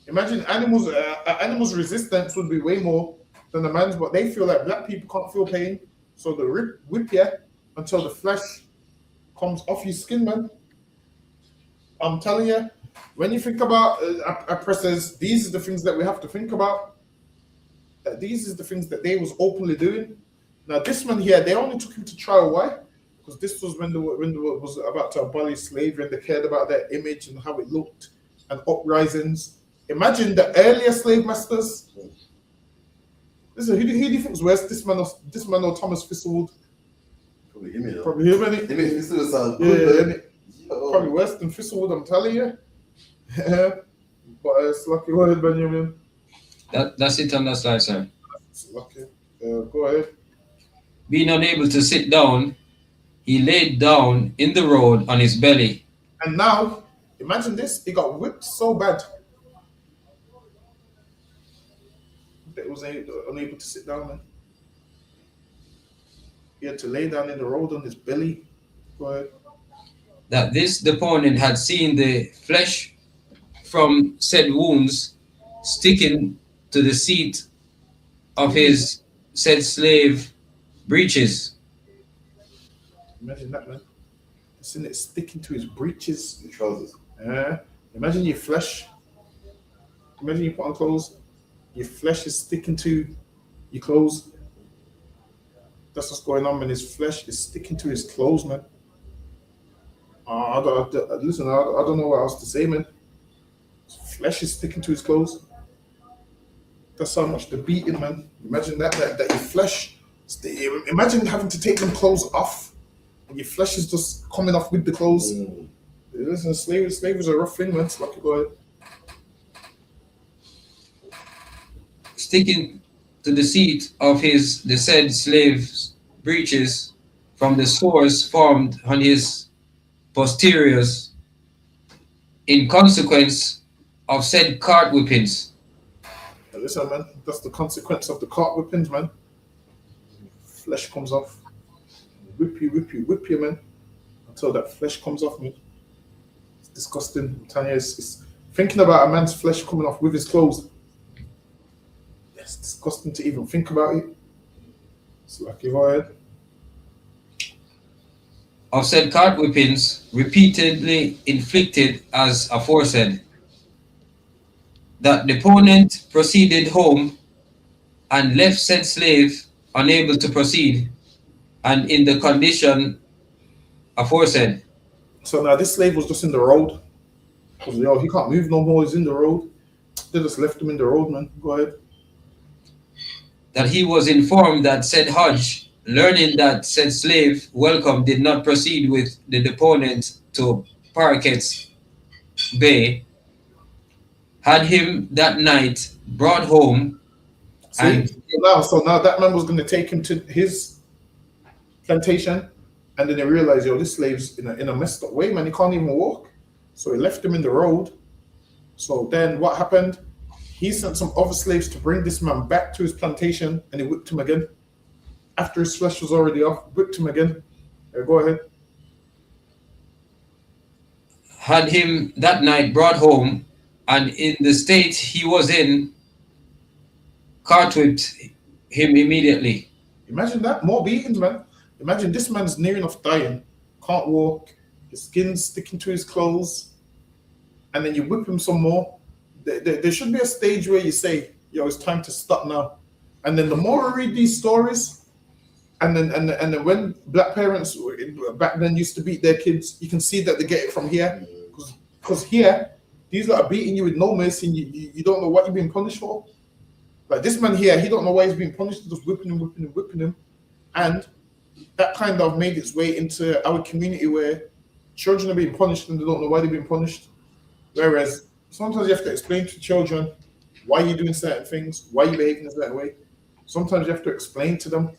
Imagine animals' resistance would be way more than the man's, but they feel like black people can't feel pain, so they whip you until the flesh comes off your skin, man. I'm telling you, when you think about oppressors, these are the things that we have to think about. These are the things that they was openly doing. Now this man here, they only took him to trial. Why? Because this was when they was about to abolish slavery, and they cared about their image and how it looked and uprisings. Imagine the earlier slave masters. Listen, who do you think was worse? This man or Thomas Thistlewood?
Probably him,
Probably him, innit?
Thistlewood sounds good.
Yeah, probably worse than Thistlewood, I'm telling you. But it's lucky. Go ahead, Benjamin.
That's it on that slide, sir.
It's lucky. Go ahead.
Being unable to sit down, he laid down in the road on his belly.
And now, imagine this, he got whipped so bad that he was unable to sit down, man. He had to lay down in the road on his belly. Go ahead.
that this deponent had seen the flesh from said wounds sticking to the seat of his said slave breeches.
Imagine that, man. Isn't it sticking to his breeches?
The trousers.
Imagine your flesh. Imagine you put on clothes. Your flesh is sticking to your clothes. That's what's going on, man. His flesh is sticking to his clothes, man. Listen, I don't know what else to say, man. His flesh is sticking to his clothes. That's how much the beating, man. Imagine that your flesh. Imagine having to take them clothes off, and your flesh is just coming off with the clothes. Listen, slavery is a rough thing, man. It's like, go ahead.
Sticking to the seat of the said slave's breeches from the sores formed on his posteriors in consequence of said cart whippings.
Listen, man, that's the consequence of the cart whippings, man. Flesh comes off. Whip you, man. Until that flesh comes off, man. It's disgusting. I'm telling you, it's thinking about a man's flesh coming off with his clothes. It's disgusting to even think about it. It's like you've heard.
Of said cart whippings repeatedly inflicted as aforesaid. That deponent proceeded home and left said slave unable to proceed and in the condition aforesaid.
So now this slave was just in the road. Because he can't move no more, he's in the road. They just left him in the road, man. Go ahead.
That he was informed that said Hodge, learning that said slave welcome did not proceed with the deponent to Paraquet's Bay, had him that night brought home.
So now that man was going to take him to his plantation, and then they realized, this slave's in a messed up way, man. He can't even walk. So he left him in the road. So then what happened? He sent some other slaves to bring this man back to his plantation, and he whipped him again. After his flesh was already off, whipped him again. Go ahead.
Had him that night brought home, and in the state he was in, cart whipped him immediately.
Imagine that. More beatings, man. Imagine this man's near enough dying, can't walk, his skin's sticking to his clothes, and then you whip him some more. There should be a stage where you say, it's time to stop now. And then the more I read these stories, and then when black parents back then used to beat their kids, you can see that they get it from here. Because here, these lot are beating you with no mercy, and you don't know what you're being punished for. Like this man here, he don't know why he's being punished, just whipping him. And that kind of made its way into our community where children are being punished and they don't know why they're being punished. Whereas sometimes you have to explain to children why you're doing certain things, why you're behaving a certain way. Sometimes you have to explain to them,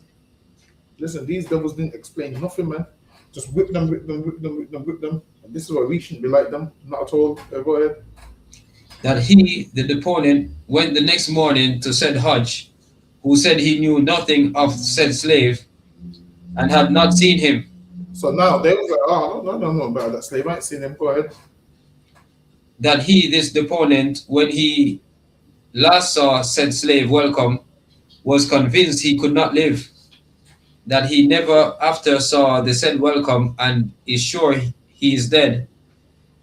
listen, these devils didn't explain nothing, man. Just whip them. And this is why we shouldn't be like them. Not at all. Go ahead.
That he, the deponent, went the next morning to said Hodge, who said he knew nothing of said slave and had not seen him.
So now they was like, no, about that slave. I ain't seen him. Go ahead.
That he, this deponent, when he last saw said slave welcome, was convinced he could not live. That he never after saw the said welcome and is sure he is dead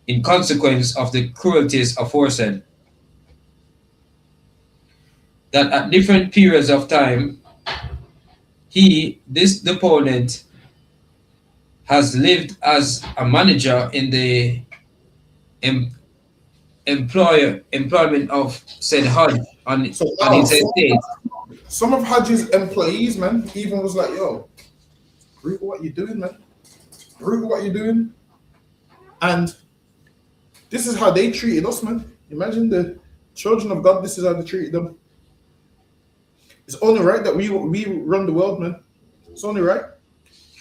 in consequence of the cruelties aforesaid. That at different periods of time, he, this deponent, has lived as a manager in the employment of said Hodge on his estate.
Some of Hodge's employees, man, even was like, brutal what you're doing, man. Brutal what you're doing. And this is how they treated us, man. Imagine the children of God, this is how they treated them. It's only right that we run the world, man. It's only right.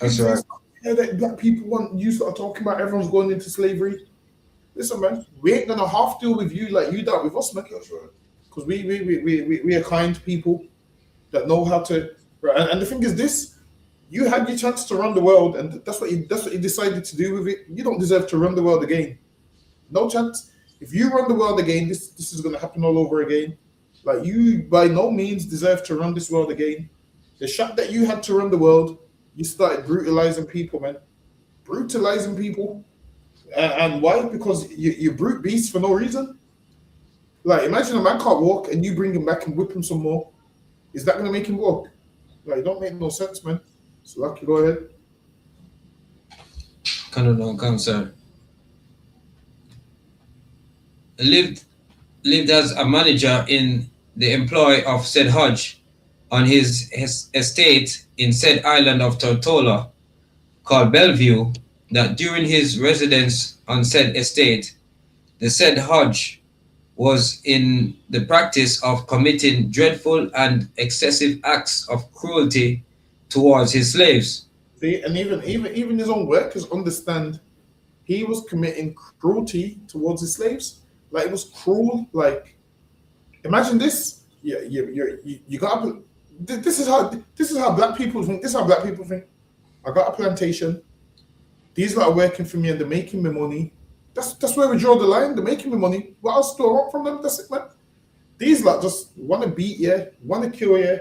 That's right.
Yeah, that black people want you start talking about everyone's going into slavery. Listen, man, we ain't gonna half deal with you like you dealt with us, man. That's right. Because we are kind people that know how to. Right? And the thing is this, You had your chance to run the world, and that's what you decided to do with it. You don't deserve to run the world again. No chance. If you run the world again, this is going to happen all over again. Like, you by no means deserve to run this world again. The shot that you had to run the world, you started brutalizing people, man. Brutalizing people. And why? Because you brute beasts for no reason. Like, imagine a man can't walk and you bring him back and whip him some more. Is that going to make him walk? Like, it don't make no sense, man. So, Lucky, go ahead.
Canada Council. Lived as a manager in the employ of said Hodge on his estate in said island of Tortola, called Bellevue, that during his residence on said estate, the said Hodge was in the practice of committing dreadful and excessive acts of cruelty towards his slaves.
See, and even his own workers understand he was committing cruelty towards his slaves. Like, it was cruel. Like, imagine this. Yeah, you got to. This is how black people think. This is how black people think. I got a plantation. These lot are working for me and they're making me money. That's where we draw the line. They're making me money. What else do I want from them? That's it, man. These lot just want to beat you, want to kill you,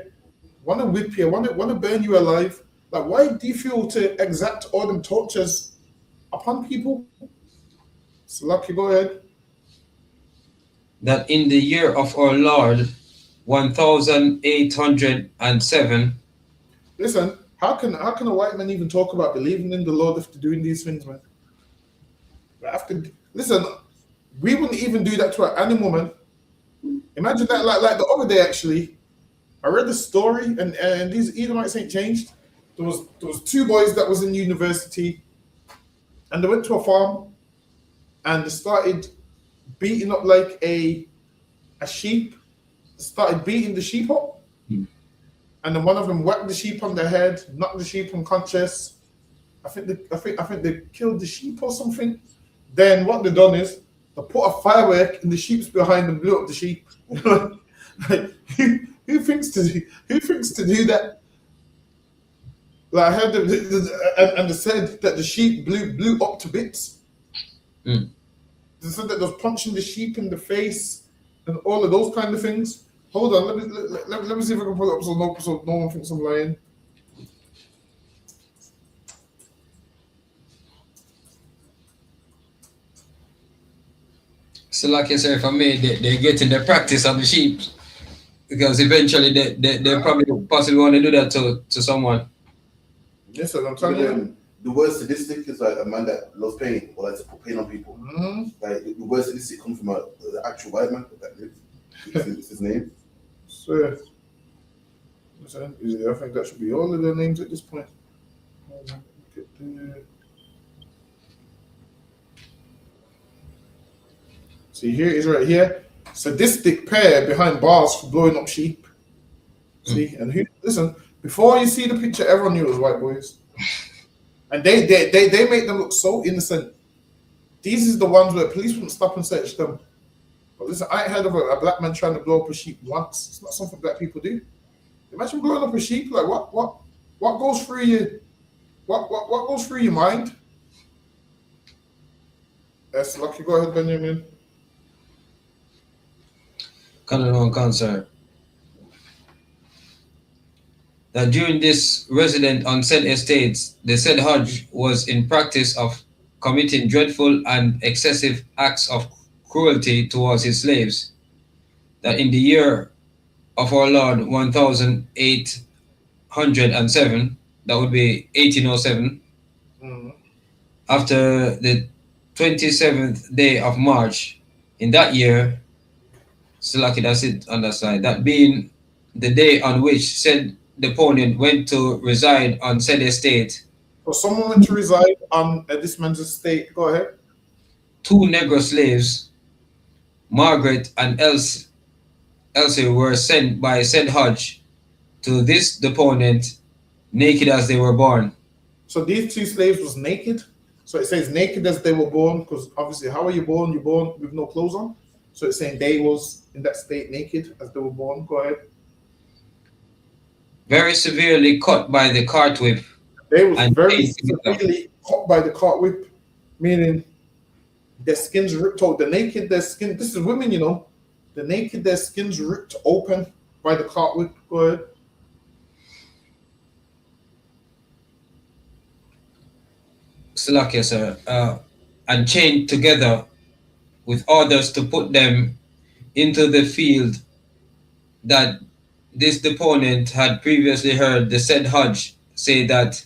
want to whip you, want to burn you alive. Like, why do you feel to exact all them tortures upon people? So, Lucky, go ahead.
That in the year of our Lord, 1807.
Listen, how can a white man even talk about believing in the Lord after doing these things, man? Listen, we wouldn't even do that to an animal, man. Imagine that, like the other day, actually, I read the story, and these Edomites ain't changed. There was two boys that was in university, and they went to a farm, and they started beating up like a sheep. Started beating the sheep up, and then one of them whacked the sheep on the head, knocked the sheep unconscious. I think they killed the sheep or something. Then what they done is they put a firework in the sheep's behind and blew up the sheep. Like, who thinks to do that? Like, I heard and they said that the sheep blew up to bits. They said that they was punching the sheep in the face and all of those kind of things. Hold on, let me see if I can pull it up so no one thinks I'm lying.
So, like you said, for me, they get in the practice of the sheep, because eventually they probably possibly want to do that to someone.
Yes, I'm telling you.
The word sadistic is like a man that loves pain or likes to put pain on people. Like, the word sadistic comes from the actual white man that lives. It's his name.
So, I think that should be all of their names at this point. See, here it is right here. Sadistic pair behind bars for blowing up sheep. See, and listen, before you see the picture, everyone knew it was white boys. And they make them look so innocent. These is the ones where police wouldn't stop and search them. But listen, I ain't heard of a black man trying to blow up a sheep once. It's not something black people do. Imagine blowing up a sheep. Like, what goes through you? What goes through your mind? That's Lucky. Go ahead, Benjamin.
Canon concern. That during this resident on said estates, the said Hodge was in practice of committing dreadful and excessive acts of cruelty towards his slaves. That in the year of our Lord 1807, that would be 1807, after the 27th day of March in that year, Slaki, that's it on that side, that being the day on which said deponent went to reside on said estate.
So someone went to reside on this man's estate. Go ahead.
Two Negro slaves, Margaret and Elsie, were sent by said Hodge to this deponent, naked as they were born.
So these two slaves was naked. So it says naked as they were born, because obviously, how are you born? You're born with no clothes on. So it's saying they was in that state naked as they were born. Go ahead.
Very severely cut by the cart whip
They was
and
very
chained together.
severely caught by the cart whip, meaning their skins ripped out. The naked, their skin. This is women, you know. The naked, their skins ripped open by the cart whip. Go ahead.
Salakia, sir, and chained together with orders to put them into the field that this deponent had previously heard the said Hodge say that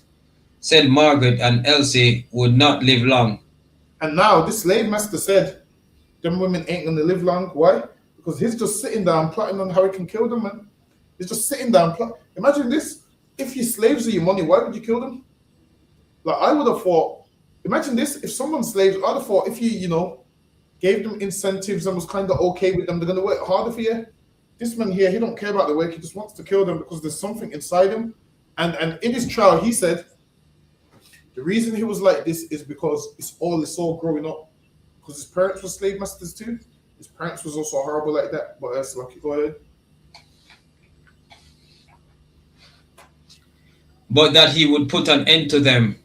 said Margaret and Elsie would not live long.
And now this slave master said, them women ain't gonna live long. Why? Because he's just sitting down plotting on how he can kill them, man. He's just sitting down plotting. Imagine this. If your slaves are your money, why would you kill them? Like, I would have thought, imagine this, if someone's slaves, I'd have thought if you know, gave them incentives and was kind of okay with them, they're going to work harder for you. This man here, he don't care about the work, he just wants to kill them because there's something inside him. And in his trial, he said, the reason he was like this is because it's all growing up. Because his parents were slave masters too. His parents was also horrible like that. But that's lucky. Go ahead.
But that he would put an end to them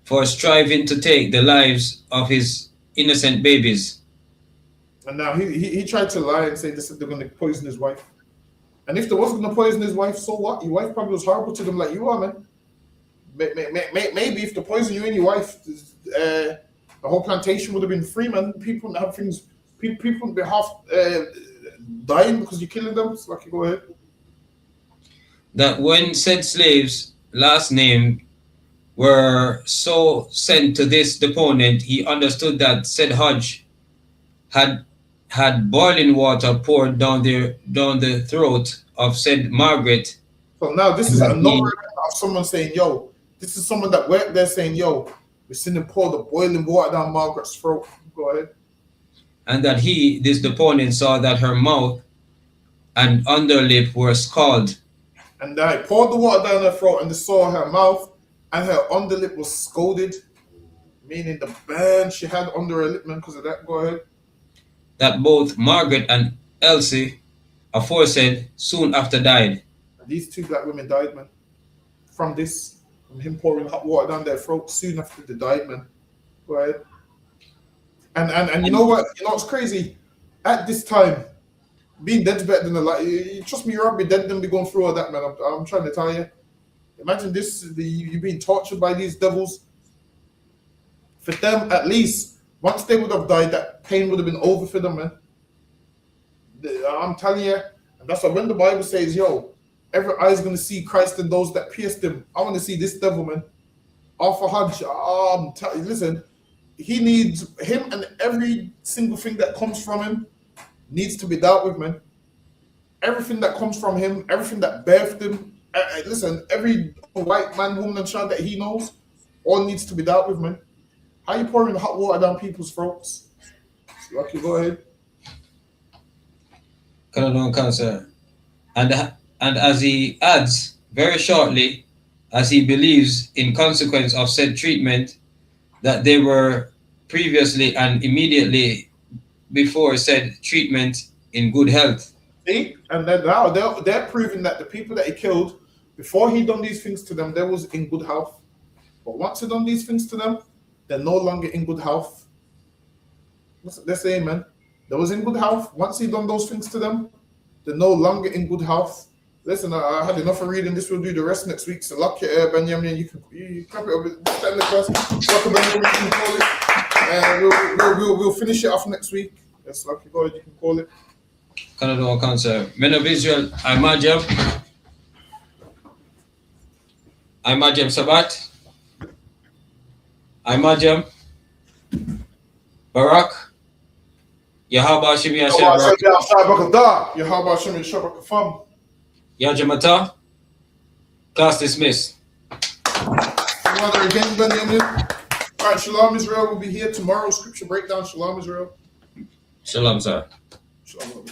for striving to take the lives of his innocent babies.
And now he tried to lie and say this, they're going to poison his wife. And if they wasn't going to poison his wife, so what? Your wife probably was horrible to them like you are, man. Maybe if they poison you and your wife, the whole plantation would have been free, man. People wouldn't have things. People wouldn't be half dying because you're killing them. So go ahead.
That when said slaves, last name, were so sent to this deponent, he understood that said Hodge had boiling water poured down the throat of said Margaret.
So now this is another of someone saying, yo, this is someone that worked there saying, yo, we seen him pour the boiling water down Margaret's throat. Go ahead.
And that this deponent, saw that her mouth and underlip were scalded.
And I poured the water down her throat and they saw her mouth and her underlip was scalded, meaning the burn she had under her lip, man, because of that. Go ahead.
That both Margaret and Elsie, aforesaid, soon after died.
And these two black women died, man, from this, from him pouring hot water down their throat soon after they died, man. Go ahead. And you know what? You know what's crazy? At this time, being dead's better than alive. Trust me, you're not be dead than be going through all that, man. I'm trying to tell you. Imagine this, you being tortured by these devils. For them, at least, once they would have died, that pain would have been over for them, man. I'm telling you, and that's why when the Bible says, yo, every eye is going to see Christ and those that pierced him. I want to see this devil, man. Alpha Hodge, listen, he needs, him and every single thing that comes from him needs to be dealt with, man. Everything that comes from him, everything that birthed him, listen, every white man, woman, and child that he knows, all needs to be dealt with, man. How you pouring hot water down people's throats? Lucky, go ahead.
Cancer. And as he adds, very shortly, as he believes in consequence of said treatment, that they were previously and immediately before said treatment in good health.
See? And now they're proving that the people that he killed, before he done these things to them, they was in good health. But once he done these things to them, they're no longer in good health. What's they're saying, man? They was in good health. Once he done those things to them, they're no longer in good health. Listen, I had enough of reading. This will do the rest next week. So lock your Benjamin. You clap it up. Stand in the class. Lock it, Benjamin. You can call it. And we'll finish it off next week. Yes, lock it. Go ahead. You can call it.
Canada Cancer. Men of Israel, Imagem Sabat. Imagem Barak. Yahaba Shimi Hashem Barak.
Yahaba Shimi Shabak Fam.
Yajamata. Class dismissed.
Mother again, Benjamin. All right, Shalom Israel will be here tomorrow. Scripture breakdown. Shalom Israel.
Shalom, sir.
Shalom.